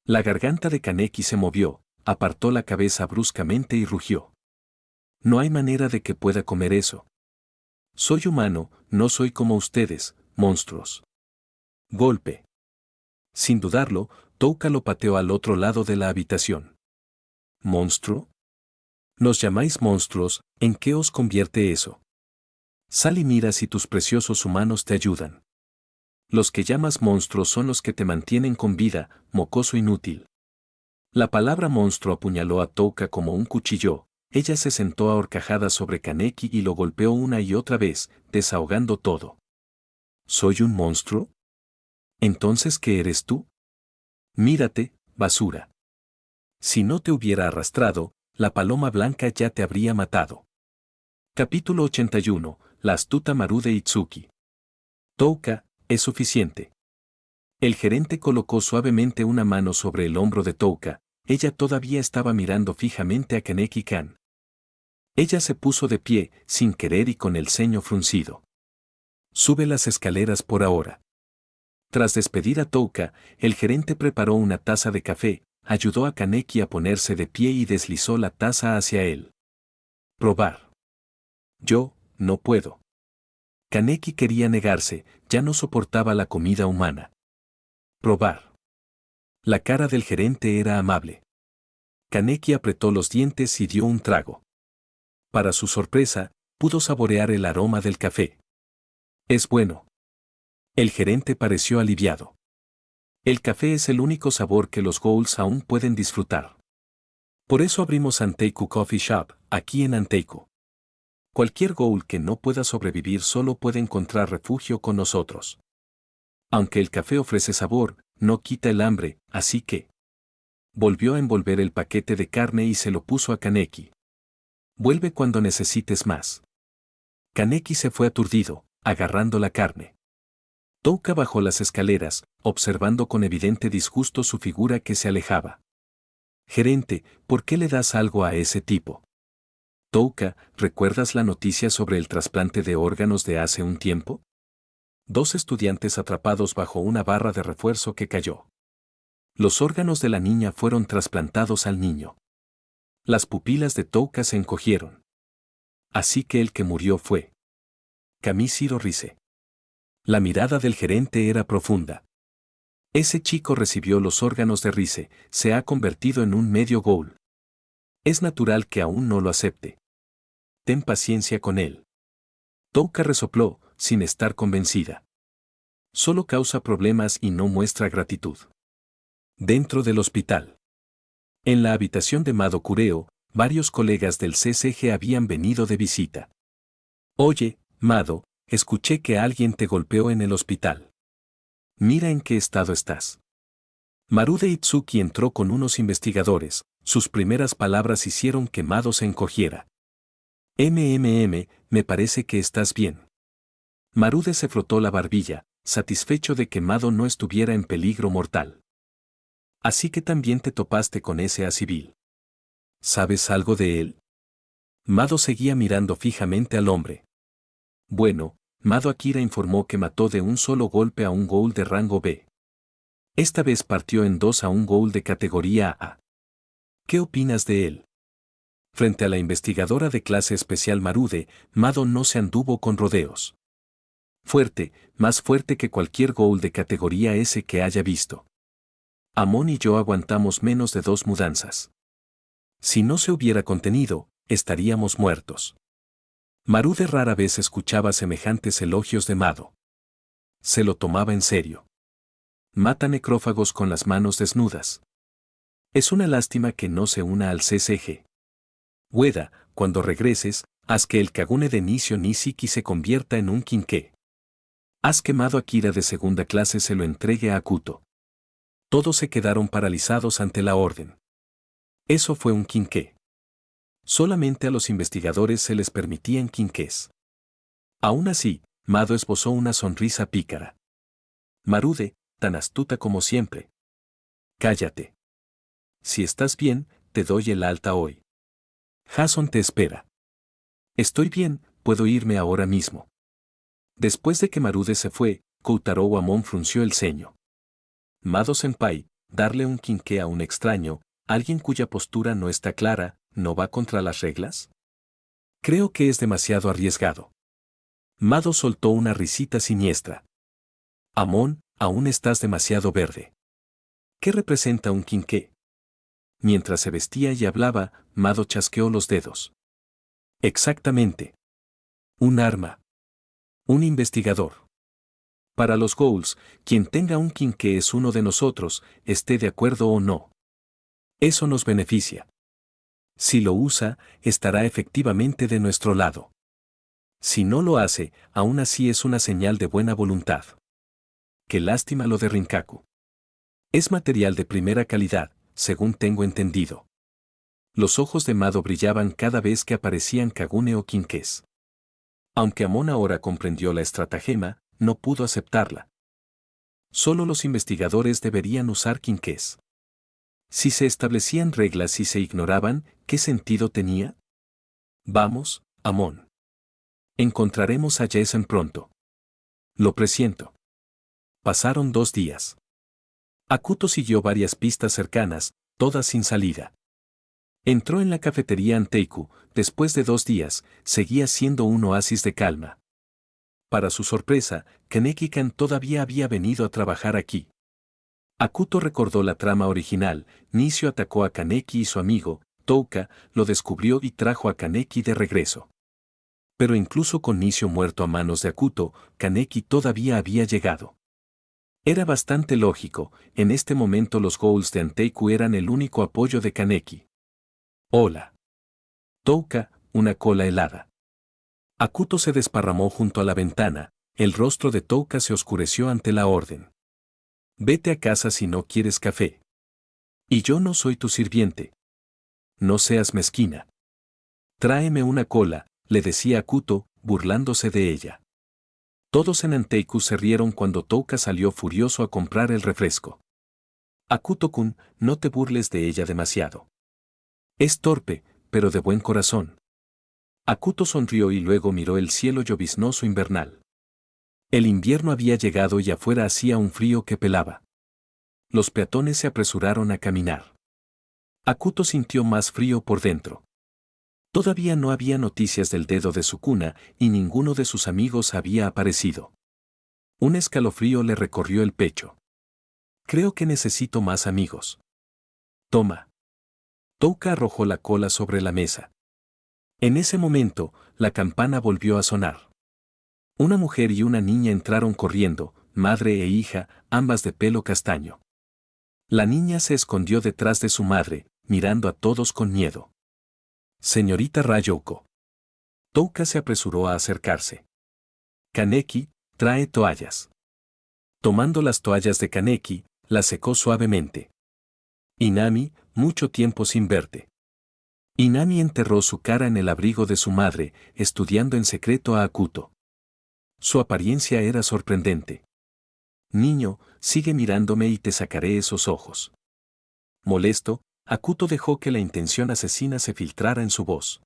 [SPEAKER 1] La garganta de Kaneki se movió, apartó la cabeza bruscamente y rugió. «No hay manera de que pueda comer eso. Soy humano, no soy como ustedes, monstruos». Golpe. Sin dudarlo, Touka lo pateó al otro lado de la habitación. ¿Monstruo? ¿Nos llamáis monstruos? ¿En qué os convierte eso? Sal y mira si tus preciosos humanos te ayudan. Los que llamas monstruos son los que te mantienen con vida, mocoso inútil. La palabra monstruo apuñaló a Touka como un cuchillo. Ella se sentó a horcajadas sobre Kaneki y lo golpeó una y otra vez, desahogando todo. ¿Soy un monstruo? ¿Entonces qué eres tú? Mírate, basura. Si no te hubiera arrastrado, la paloma blanca ya te habría matado. Capítulo 81. La astuta Marude Itsuki. Touka, es suficiente. El gerente colocó suavemente una mano sobre el hombro de Touka. Ella todavía estaba mirando fijamente a Kaneki-kan. Ella se puso de pie, sin querer y con el ceño fruncido. Sube las escaleras por ahora. Tras despedir a Touka, el gerente preparó una taza de café, ayudó a Kaneki a ponerse de pie y deslizó la taza hacia él. Probar. Yo, no puedo. Kaneki quería negarse, ya no soportaba la comida humana. Probar. La cara del gerente era amable. Kaneki apretó los dientes y dio un trago. Para su sorpresa, pudo saborear el aroma del café. Es bueno. El gerente pareció aliviado. El café es el único sabor que los ghouls aún pueden disfrutar. Por eso abrimos Anteiku Coffee Shop, aquí en Anteiku. Cualquier ghoul que no pueda sobrevivir solo puede encontrar refugio con nosotros. Aunque el café ofrece sabor, no quita el hambre, así que... Volvió a envolver el paquete de carne y se lo puso a Kaneki. Vuelve cuando necesites más. Kaneki se fue aturdido, agarrando la carne. Touka bajó las escaleras, observando con evidente disgusto su figura que se alejaba. Gerente, ¿por qué le das algo a ese tipo? Touka, ¿recuerdas la noticia sobre el trasplante de órganos de hace un tiempo? 2 estudiantes atrapados bajo una barra de refuerzo que cayó. Los órganos de la niña fueron trasplantados al niño. Las pupilas de Touka se encogieron. Así que el que murió fue Kamishiro Rise. La mirada del gerente era profunda. Ese chico recibió los órganos de Rise, se ha convertido en un medio ghoul. Es natural que aún no lo acepte. Ten paciencia con él. Touka resopló, sin estar convencida. Solo causa problemas y no muestra gratitud. Dentro del hospital. En la habitación de Mado Kureo, varios colegas del CCG habían venido de visita. Oye, Mado, escuché que alguien te golpeó en el hospital. Mira en qué estado estás. Marude Itsuki entró con unos investigadores, sus primeras palabras hicieron que Mado se encogiera. Me parece que estás bien. Marude se frotó la barbilla, satisfecho de que Mado no estuviera en peligro mortal. Así que también te topaste con ese civil. ¿Sabes algo de él? Mado seguía mirando fijamente al hombre. Bueno, Mado Akira informó que mató de un solo golpe a un ghoul de rango B. Esta vez partió en 2 a un ghoul de categoría A. ¿Qué opinas de él? Frente a la investigadora de clase especial Marude, Mado no se anduvo con rodeos. Fuerte, más fuerte que cualquier ghoul de categoría S que haya visto. Amon y yo aguantamos menos de 2 mudanzas. Si no se hubiera contenido, estaríamos muertos. Marude rara vez escuchaba semejantes elogios de Mado. Se lo tomaba en serio. Mata necrófagos con las manos desnudas. Es una lástima que no se una al CCG. Ueda, cuando regreses, haz que el Kagune de Nishio Nishiki se convierta en un Kinke. Haz que Mado Akira de segunda clase se lo entregue a Akuto. Todos se quedaron paralizados ante la orden. Eso fue un Kinke. Solamente a los investigadores se les permitían Kinkes. Aún así, Mado esbozó una sonrisa pícara. Marude, tan astuta como siempre. Cállate. Si estás bien, te doy el alta hoy. Jason te espera. Estoy bien, puedo irme ahora mismo. Después de que Marude se fue, Koutarou Amon frunció el ceño. Mado-senpai, darle un Kinke a un extraño, alguien cuya postura no está clara, ¿no va contra las reglas? Creo que es demasiado arriesgado. Mado soltó una risita siniestra. Amon, aún estás demasiado verde. ¿Qué representa un Kinke? Mientras se vestía y hablaba, Mado chasqueó los dedos. Exactamente. Un arma. Un investigador. Para los Ghouls, quien tenga un Kinke es uno de nosotros, esté de acuerdo o no. Eso nos beneficia. Si lo usa, estará efectivamente de nuestro lado. Si no lo hace, aún así es una señal de buena voluntad. Qué lástima lo de Rinkaku. Es material de primera calidad, según tengo entendido. Los ojos de Mado brillaban cada vez que aparecían Kagune o Kinkes. Aunque Amon ahora comprendió la estratagema, no pudo aceptarla. Solo los investigadores deberían usar Kinkes. Si se establecían reglas y se ignoraban, ¿qué sentido tenía? Vamos, Amon. Encontraremos a Jason pronto. Lo presiento. Pasaron 2 días. Akuto siguió varias pistas cercanas, todas sin salida. Entró en la cafetería Anteiku, después de 2 días, seguía siendo un oasis de calma. Para su sorpresa, Kaneki-kan todavía había venido a trabajar aquí. Akuto recordó la trama original, Nishio atacó a Kaneki y su amigo, Touka, lo descubrió y trajo a Kaneki de regreso. Pero incluso con Nishio muerto a manos de Akuto, Kaneki todavía había llegado. Era bastante lógico, en este momento los Ghouls de Anteiku eran el único apoyo de Kaneki. Hola. Touka, una cola helada. Akuto se desparramó junto a la ventana, el rostro de Touka se oscureció ante la orden. Vete a casa si no quieres café. Y yo no soy tu sirviente. No seas mezquina. Tráeme una cola, le decía Akuto, burlándose de ella. Todos en Anteiku se rieron cuando Touka salió furioso a comprar el refresco. Akuto-kun, no te burles de ella demasiado. Es torpe, pero de buen corazón. Akuto sonrió y luego miró el cielo lloviznoso invernal. El invierno había llegado y afuera hacía un frío que pelaba. Los peatones se apresuraron a caminar. Akuto sintió más frío por dentro. Todavía no había noticias del dedo de Sukuna y ninguno de sus amigos había aparecido. Un escalofrío le recorrió el pecho. Creo que necesito más amigos. Toma. Touka arrojó la cola sobre la mesa. En ese momento, la campana volvió a sonar. Una mujer y una niña entraron corriendo, madre e hija, ambas de pelo castaño. La niña se escondió detrás de su madre, mirando a todos con miedo. Señorita Rayoko. Touka se apresuró a acercarse. Kaneki, trae toallas. Tomando las toallas de Kaneki, las secó suavemente. Inami, mucho tiempo sin verte. Inami enterró su cara en el abrigo de su madre, estudiando en secreto a Akuto. Su apariencia era sorprendente. Niño, sigue mirándome y te sacaré esos ojos. Molesto, Akuto dejó que la intención asesina se filtrara en su voz.